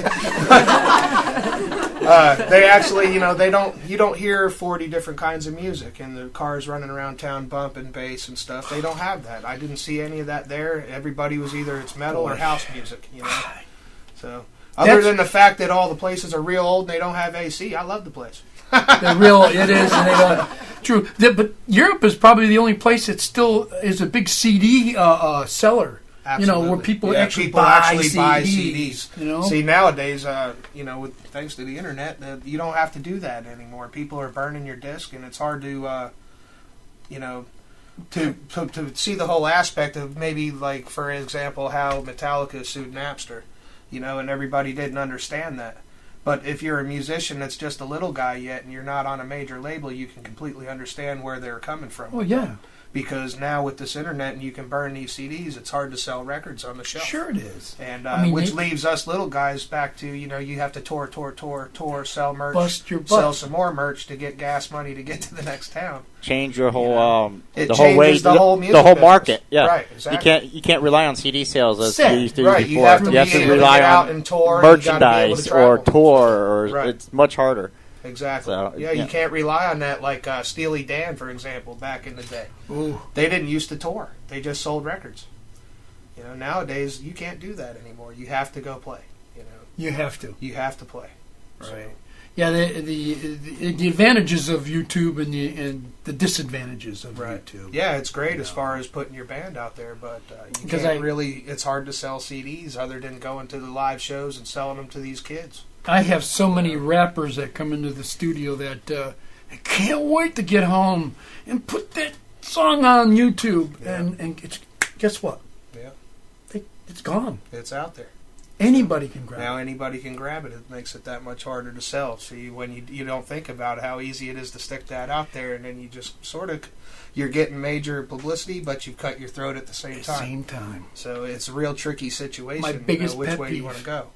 They actually, you know, you don't hear 40 different kinds of music and the cars running around town bumping bass and stuff. They don't have that. I didn't see any of that there. Everybody was either it's metal or house music, you know. So, other than the fact that all the places are real old and they don't have AC, I love the place. It is, and they don't. True, but Europe is probably the only place that still is a big CD seller. Absolutely. You know, where people actually buy CDs. You know, see nowadays, you know, thanks to the internet, you don't have to do that anymore. People are burning your disc, and it's hard to, you know, to see the whole aspect of maybe like, for example, how Metallica sued Napster, you know, and everybody didn't understand that. But if you're a musician that's just a little guy yet, and you're not on a major label, you can completely understand where they're coming from. Oh yeah. Because now with this internet and you can burn these CDs, it's hard to sell records on the shelf. Sure it is. And which leaves us little guys back to, you know, you have to tour, sell merch, bust your butt. Sell some more merch to get gas money to get to the next town. Change your whole the whole way, the whole market. Yeah, right. Exactly. You can't rely on CD sales as you used to right. before. You have to rely on tour, merchandise or tour, or right. It's much harder. Exactly. So, you can't rely on that like Steely Dan, for example, back in the day. Ooh. They didn't used to tour. They just sold records. You know, nowadays you can't do that anymore. You have to go play. You know, you have to. You have to play. Right. So. Yeah. The advantages of YouTube and the disadvantages of YouTube. Yeah, it's great as far as putting your band out there, but it's hard to sell CDs other than going to the live shows and selling them to these kids. I have so many rappers that come into the studio that I can't wait to get home and put that song on YouTube. Yeah. And guess what? Yeah, it's gone. It's out there. Anybody can grab it. Now anybody can grab it. It makes it that much harder to sell. So when you don't think about how easy it is to stick that out there, and then you just sort of, you're getting major publicity, but you cut your throat at the same time. So it's a real tricky situation. My biggest which pet way peeve. You want to go.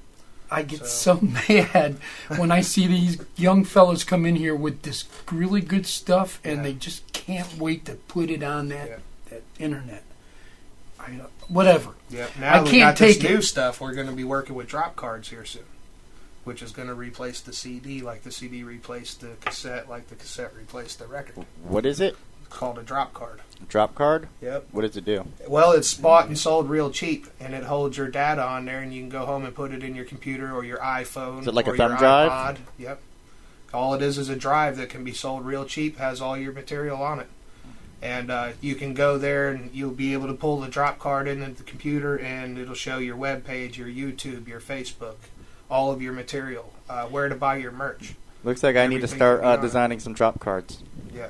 I get so mad when I see these young fellas come in here with this really good stuff, and they just can't wait to put it on that internet. Whatever. Yeah. Now we got this new stuff. We're going to be working with drop cards here soon, which is going to replace the CD, like the CD replaced the cassette, like the cassette replaced the record. What is it? It's called a drop card. A drop card? Yep. What does it do? Well, it's bought and sold real cheap, and it holds your data on there, and you can go home and put it in your computer or your iPhone. Is it like or a thumb your drive? iPod. Yep. All it is a drive that can be sold real cheap, has all your material on it. And you can go there and you'll be able to pull the drop card into the computer, and it'll show your web page, your YouTube, your Facebook, all of your material, where to buy your merch. Looks like I need to start designing some drop cards. Yeah.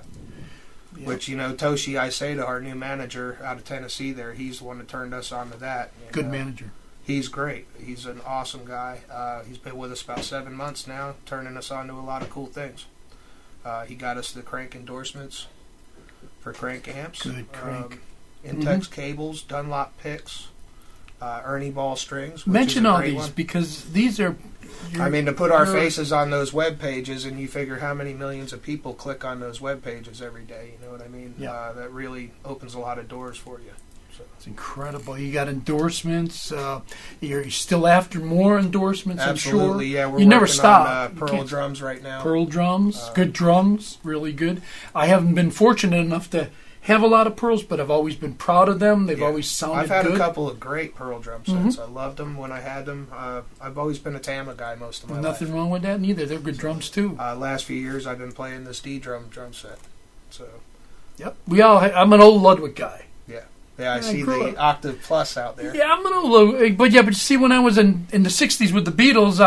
Which, you know, Toshi Iseda, our new manager out of Tennessee there, he's the one that turned us on to that. And, good manager. He's great. He's an awesome guy. He's been with us about 7 months now, turning us on to a lot of cool things. He got us the crank endorsements for crank amps. Good crank. Intex cables, Dunlop picks, Ernie ball strings. Mention all these because these are... to put our faces on those web pages, and you figure how many millions of people click on those web pages every day. You know what I mean? Yeah. That really opens a lot of doors for you. So. It's incredible. You got endorsements. You're still after more endorsements, Absolutely, I'm sure. Yeah. We're you never stop. On Pearl drums right now. Pearl drums. Good drums. Really good. I haven't been fortunate enough to have a lot of Pearls, but I've always been proud of them. They've always sounded good. I've had a couple of great Pearl drum sets. I loved them when I had them. I've always been a Tama guy most of my life. Nothing wrong with that, neither. They're good drums, too. Last few years, I've been playing this D-drum set. So, yep. I'm an old Ludwig guy. Yeah, I see the Octave Plus out there. Yeah, I'm an old, but you see, when I was in the '60s with the Beatles,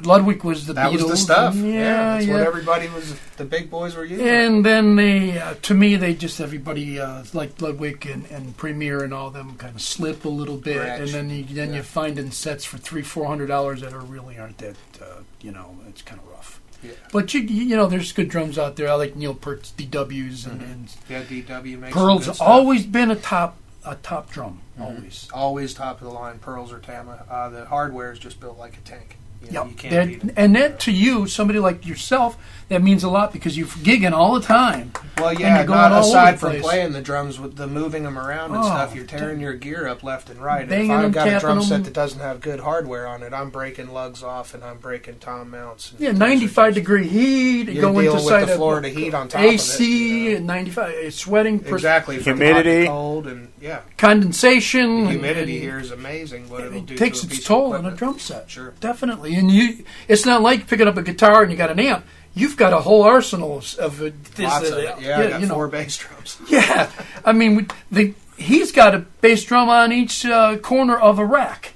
Ludwig was the Beatles. That was the stuff. That's what everybody was. The big boys were using. And then everybody like Ludwig and Premier and all them kind of slip a little bit, Gretsch. and then you find in sets for $300-400 that really aren't that. It's kind of rough. Yeah. But there's good drums out there. I like Neil Peart's DWs and DW makes Pearl's always been a top drum. Always top of the line. Pearls or Tama. The hardware is just built like a tank. You can't beat it. And that to you, somebody like yourself, that means a lot because you're gigging all the time. Well, yeah, not aside from playing the drums, with the moving them around and stuff, you're tearing your gear up left and right. And if I've got a drum set that doesn't have good hardware on it, I'm breaking lugs off and I'm breaking tom mounts. 95-degree heat. You're dealing with the Florida heat on top AC, of it. 95, sweating. Exactly. Humidity. Cold and, condensation. The humidity here is amazing. What it'll do takes its toll on a drum set. Sure. Definitely. And it's not like picking up a guitar and you got an amp. You've got a whole arsenal of this. Lots of it. Yeah, I got 4 bass drums. Yeah, I mean, he's got a bass drum on each corner of a rack.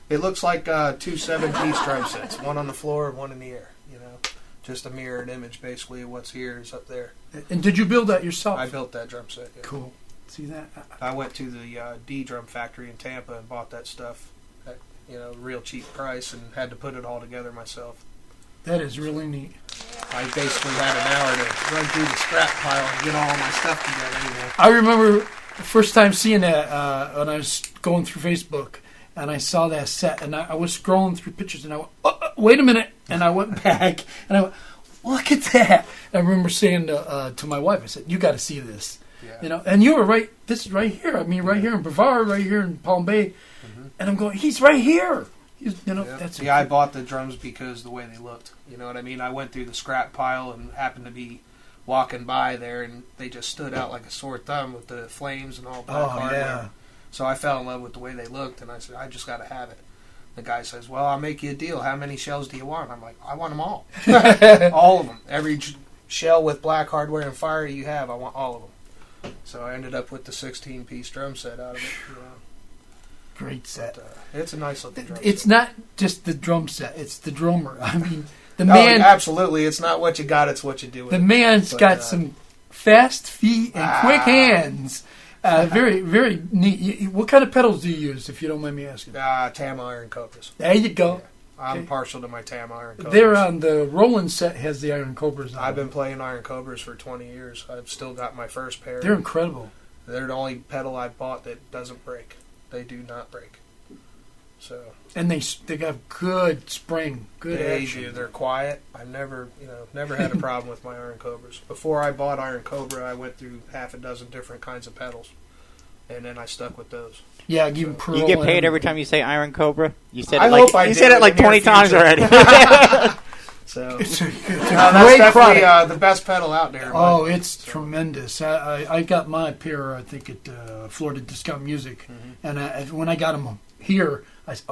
It looks like 2 7-piece drum sets, one on the floor and one in the air. Just a mirrored image, basically, of what's here is up there. And did you build that yourself? I built that drum set. Yeah. Cool. See that? I went to the D drum factory in Tampa and bought that stuff at real cheap price and had to put it all together myself. That is really neat. I basically had an hour to run through the scrap pile and get all my stuff together. I remember the first time seeing that when I was going through Facebook, and I saw that set, and I was scrolling through pictures, and I went, wait a minute, and I went back, and I went, look at that. And I remember saying to my wife, I said, you got to see this. Yeah. And you were right, this is right here. I mean, right here in Brevard, right here in Palm Bay. Mm-hmm. And I'm going, he's right here. That's I bought the drums because the way they looked. You know what I mean? I went through the scrap pile and happened to be walking by there, and they just stood out like a sore thumb with the flames and all black hardware. Yeah. So I fell in love with the way they looked, and I said, I just got to have it. The guy says, well, I'll make you a deal. How many shells do you want? I'm like, I want them all. All of them. Every shell with black hardware and fire you have, I want all of them. So I ended up with the 16-piece drum set out of it. Great set. But, it's a nice looking drum set. It's not just the drum set. It's the drummer. I mean, the man... Absolutely. It's not what you got, it's what you do with it. The man's got some fast feet and quick hands. Very, very neat. What kind of pedals do you use, if you don't mind me asking? Tam Iron Cobras. There you go. Yeah. I'm partial to my Tam Iron Cobras. They're on the Roland set has the Iron Cobras on. I've been playing Iron Cobras for 20 years. I've still got my first pair. They're incredible. They're the only pedal I bought that doesn't break. They do not break. So. And they got good spring, good action. They do. They're quiet. I never had a problem with my Iron Cobras. Before I bought Iron Cobra, I went through half a dozen different kinds of pedals, and then I stuck with those. Yeah, you get paid every time you say Iron Cobra. You said it like 20 times already. So it's a that's definitely the best pedal out there. Oh, it's tremendous. I got my pair, I think, at Florida Discount Music, and when I got them here, I said,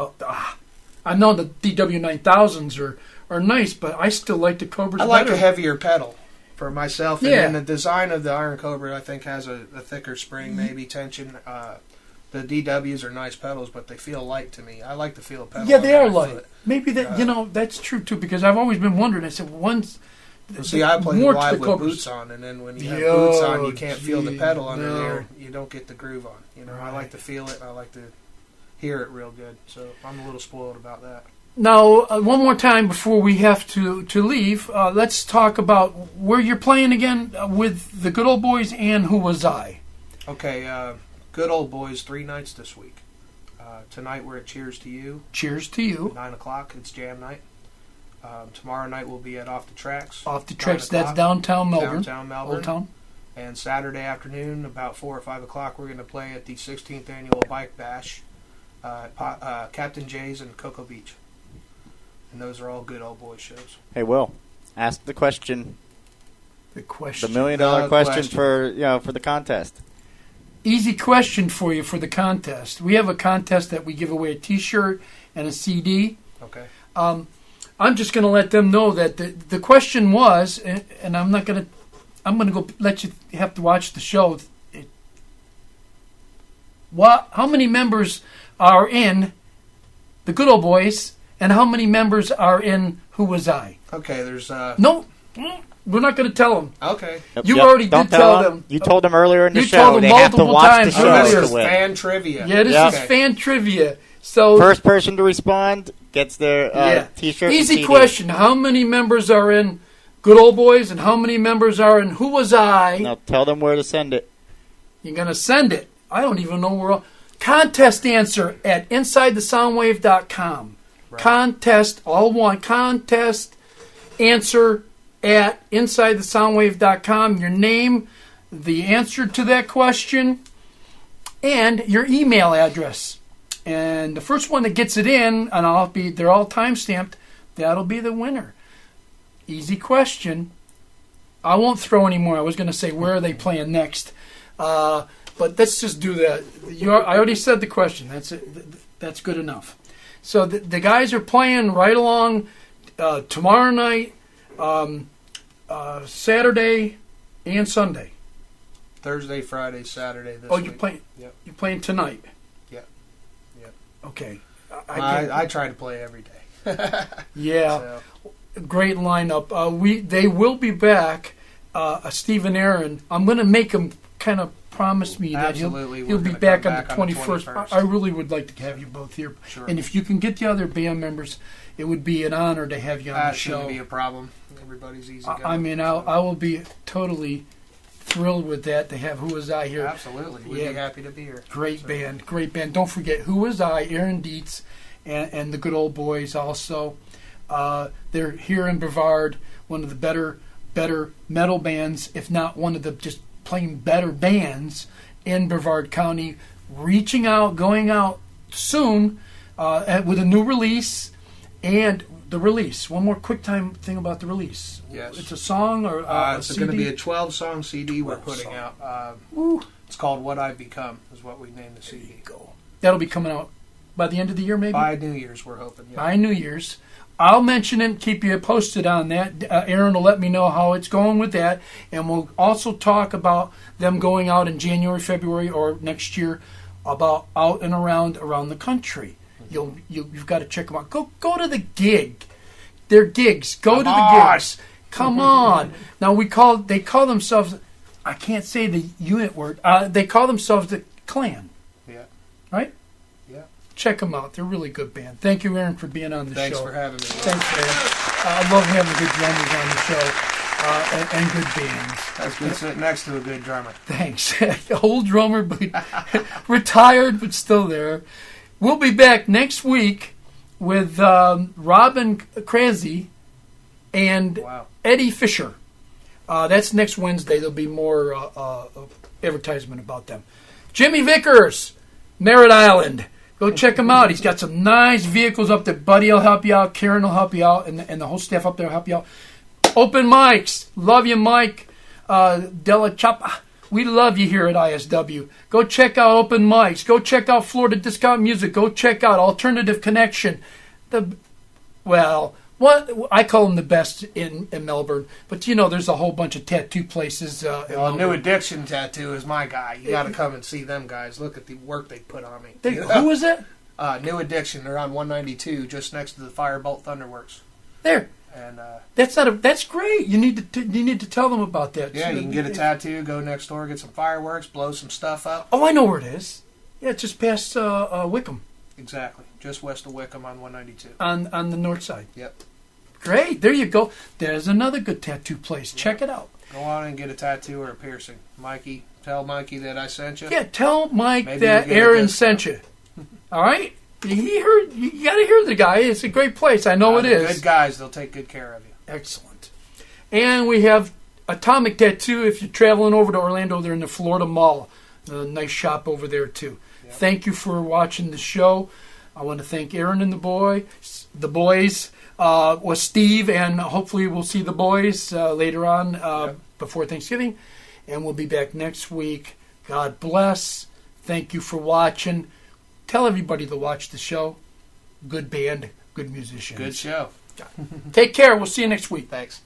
I know the DW9000s are nice, but I still like the Cobras better. I like a heavier pedal for myself, and then the design of the Iron Cobra, I think, has a thicker spring, maybe tension. The DWs are nice pedals, but they feel light to me. I like the feel of pedal. Yeah, they are light. Maybe that that's true too, because I've always been wondering. I said once. See, I play live with boots on, and then when you have boots on, you can't feel the pedal under there. You don't get the groove on. Right. I like to feel it. I like to hear it real good. So I'm a little spoiled about that. Now, one more time before we have to leave, let's talk about where you're playing again with the Good Ole Boys and WhowasI. Okay, Good Ole Boys, 3 nights this week. Tonight we're at Cheers to You. Cheers to You. At 9 o'clock, it's jam night. Tomorrow night we'll be at Off the Tracks. Off the Tracks, that's downtown Melbourne. Downtown Melbourne. Old Town. And Saturday afternoon, about 4 or 5 o'clock, we're going to play at the 16th Annual Bike Bash at Captain Jay's in Cocoa Beach. And those are all Good Ole Boys shows. Hey, Will, ask the question. The question. The $1 million question for the contest. Easy question for you for the contest. We have a contest that we give away a T-shirt and a CD. Okay. I'm just going to let them know that the question was, and I'm going to go let you have to watch the show. How many members are in the Good Ole Boys, and how many members are in WhowasI? Okay, there's no. We're not going to tell them. Okay. You already did tell them. You told them earlier in the show. Told them they have to watch the show. This is fan trivia. Yeah, this is fan trivia. So first person to respond gets their T-shirt. Easy question. How many members are in Good Ole Boys and how many members are in WhowasI? Now tell them where to send it. You're going to send it. I don't even know where. Contest answer at InsideTheSoundwave.com. Contest, all one. Contest answer at InsideTheSoundwave.com. Your name, the answer to that question, and your email address. And the first one that gets it in, and they're all time-stamped, that'll be the winner. Easy question. I won't throw any more. I was going to say, where are they playing next? But let's just do that. I already said the question. That's it. That's good enough. So the guys are playing right along tomorrow night, Saturday, and Sunday. Thursday, Friday, Saturday. You're playing. Yep. You're playing tonight. Yep. Okay. I try to play every day. Yeah. So. Great lineup. They will be back. Steve and Aaron. I'm going to make them kind of promise me that he'll be back on the 21st. I really would like to have you both here. Sure. And if you can get the other band members, it would be an honor to have you on the show. That shouldn't be a problem. Everybody's easy going. I mean, I will be totally thrilled with that, to have WhowasI here. Absolutely. We'd be happy to be here. Great band. Don't forget WhowasI, Aaron Deitz, and the good Ole Boys also. They're here in Brevard, one of the better metal bands, if not one of the just plain better bands in Brevard County, reaching out, going out soon with a new release. And the release, one more quick time thing about the release. Yes. It's a song or it's going to be a 12-song CD we're putting out. It's called What I've Become is what we named the CD. Go. That'll be coming out by the end of the year, maybe? By New Year's, we're hoping. Yeah. By New Year's. I'll mention it and keep you posted on that. Aaron will let me know how it's going with that. And we'll also talk about them going out in January, February, or next year, about out and around the country. You've got to check them out. Go to the gig. Their gigs. Go to the gigs. Come on. Now they call themselves, I can't say the unit word. They call themselves the Clan. Yeah. Right? Yeah. Check them out. They're a really good band. Thank you, Aaron, for being on the show. Thanks for having me. Thanks, Aaron. I love having good drummers on the show and good bands. That's good sitting next to a good drummer. Thanks. Old drummer, but retired, but still there. We'll be back next week with Robin Crazy and Eddie Fisher. That's next Wednesday. There'll be more advertisement about them. Jimmy Vickers, Merritt Island. Go check him out. He's got some nice vehicles up there. Buddy will help you out. Karen will help you out. And the whole staff up there will help you out. Open mics. Love you, Mike. Della Chapa. We love you here at ISW. Go check out Open Mics. Go check out Florida Discount Music. Go check out Alternative Connection. I call them the best in Melbourne. But, there's a whole bunch of tattoo places. New Addiction Tattoo is my guy. You got to come and see them guys. Look at the work they put on me. Who is it? New Addiction. They're on 192, just next to the Firebolt Thunderworks. There. And that's great. You need to tell them about that. Yeah, you can get a tattoo, go next door, get some fireworks, blow some stuff up. Oh, I know where it is. Yeah, it's just past Wickham. Exactly, just west of Wickham on 192. On the north side. Yep. Great. There you go. There's another good tattoo place. Check it out. Go on and get a tattoo or a piercing. Mikey, tell Mikey that I sent you. Yeah, tell Mike that Aaron sent you. All right. You got to hear the guy. It's a great place. I know it is. Good guys. They'll take good care of you. Excellent. And we have Atomic Tattoo. If you're traveling over to Orlando, they're in the Florida Mall. A nice shop over there, too. Yep. Thank you for watching the show. I want to thank Aaron and the boys, with Steve, and hopefully we'll see the boys later on before Thanksgiving. And we'll be back next week. God bless. Thank you for watching. Tell everybody to watch the show. Good band, good musicians. Good show. Take care. We'll see you next week. Thanks.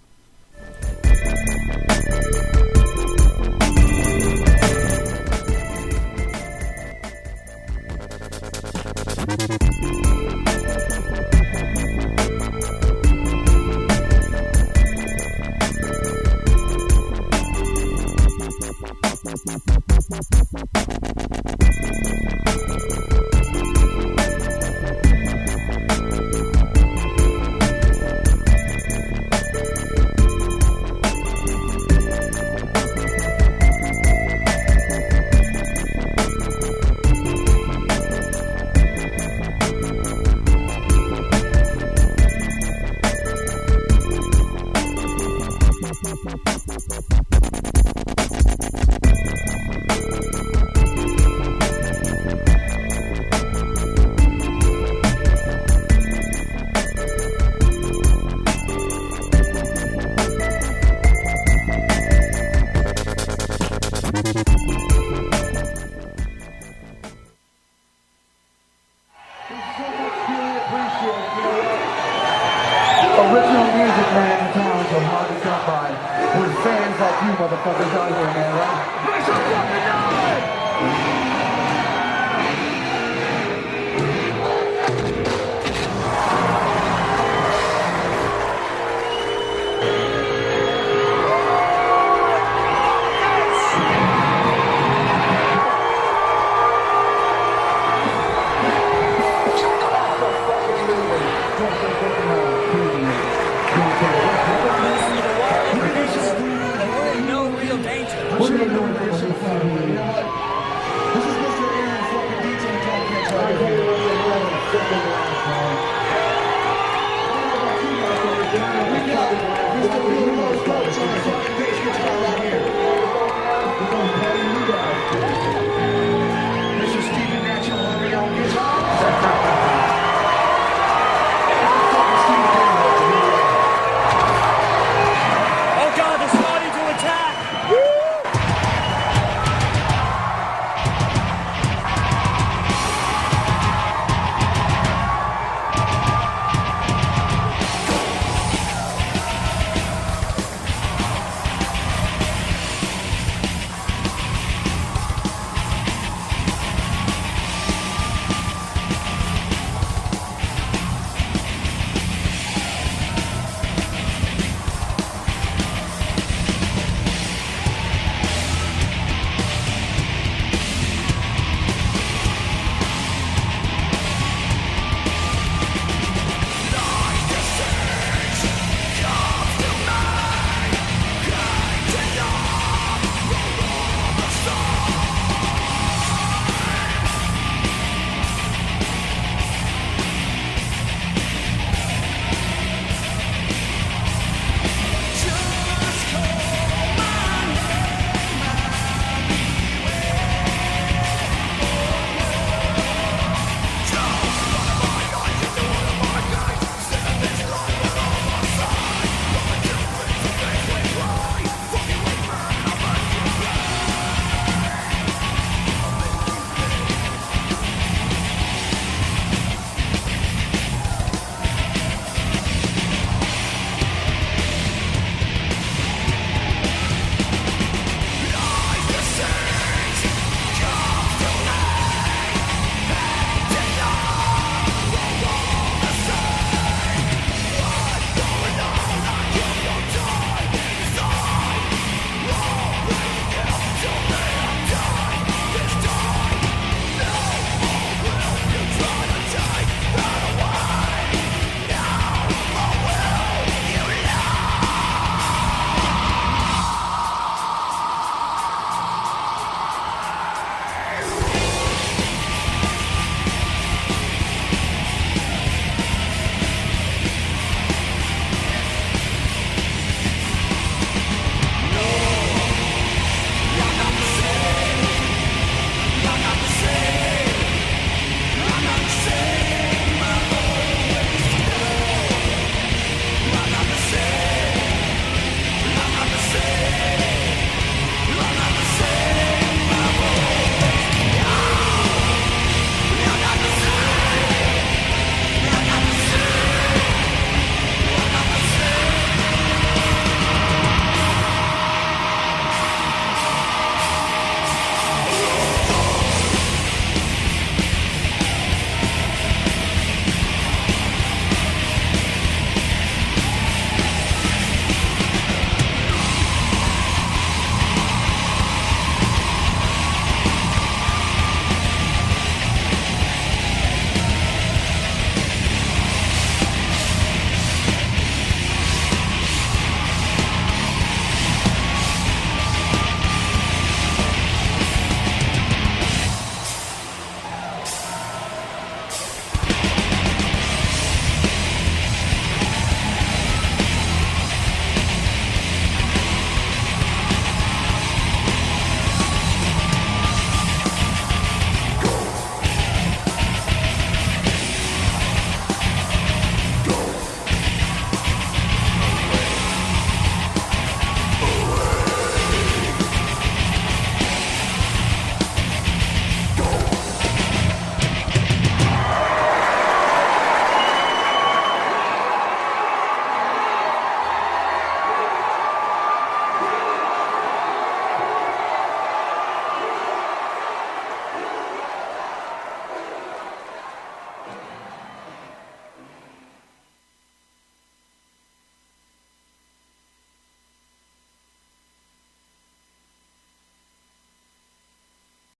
Original music, man, in town, so hard to come by. With fans like you motherfuckers out here, man, right? We're going to do it.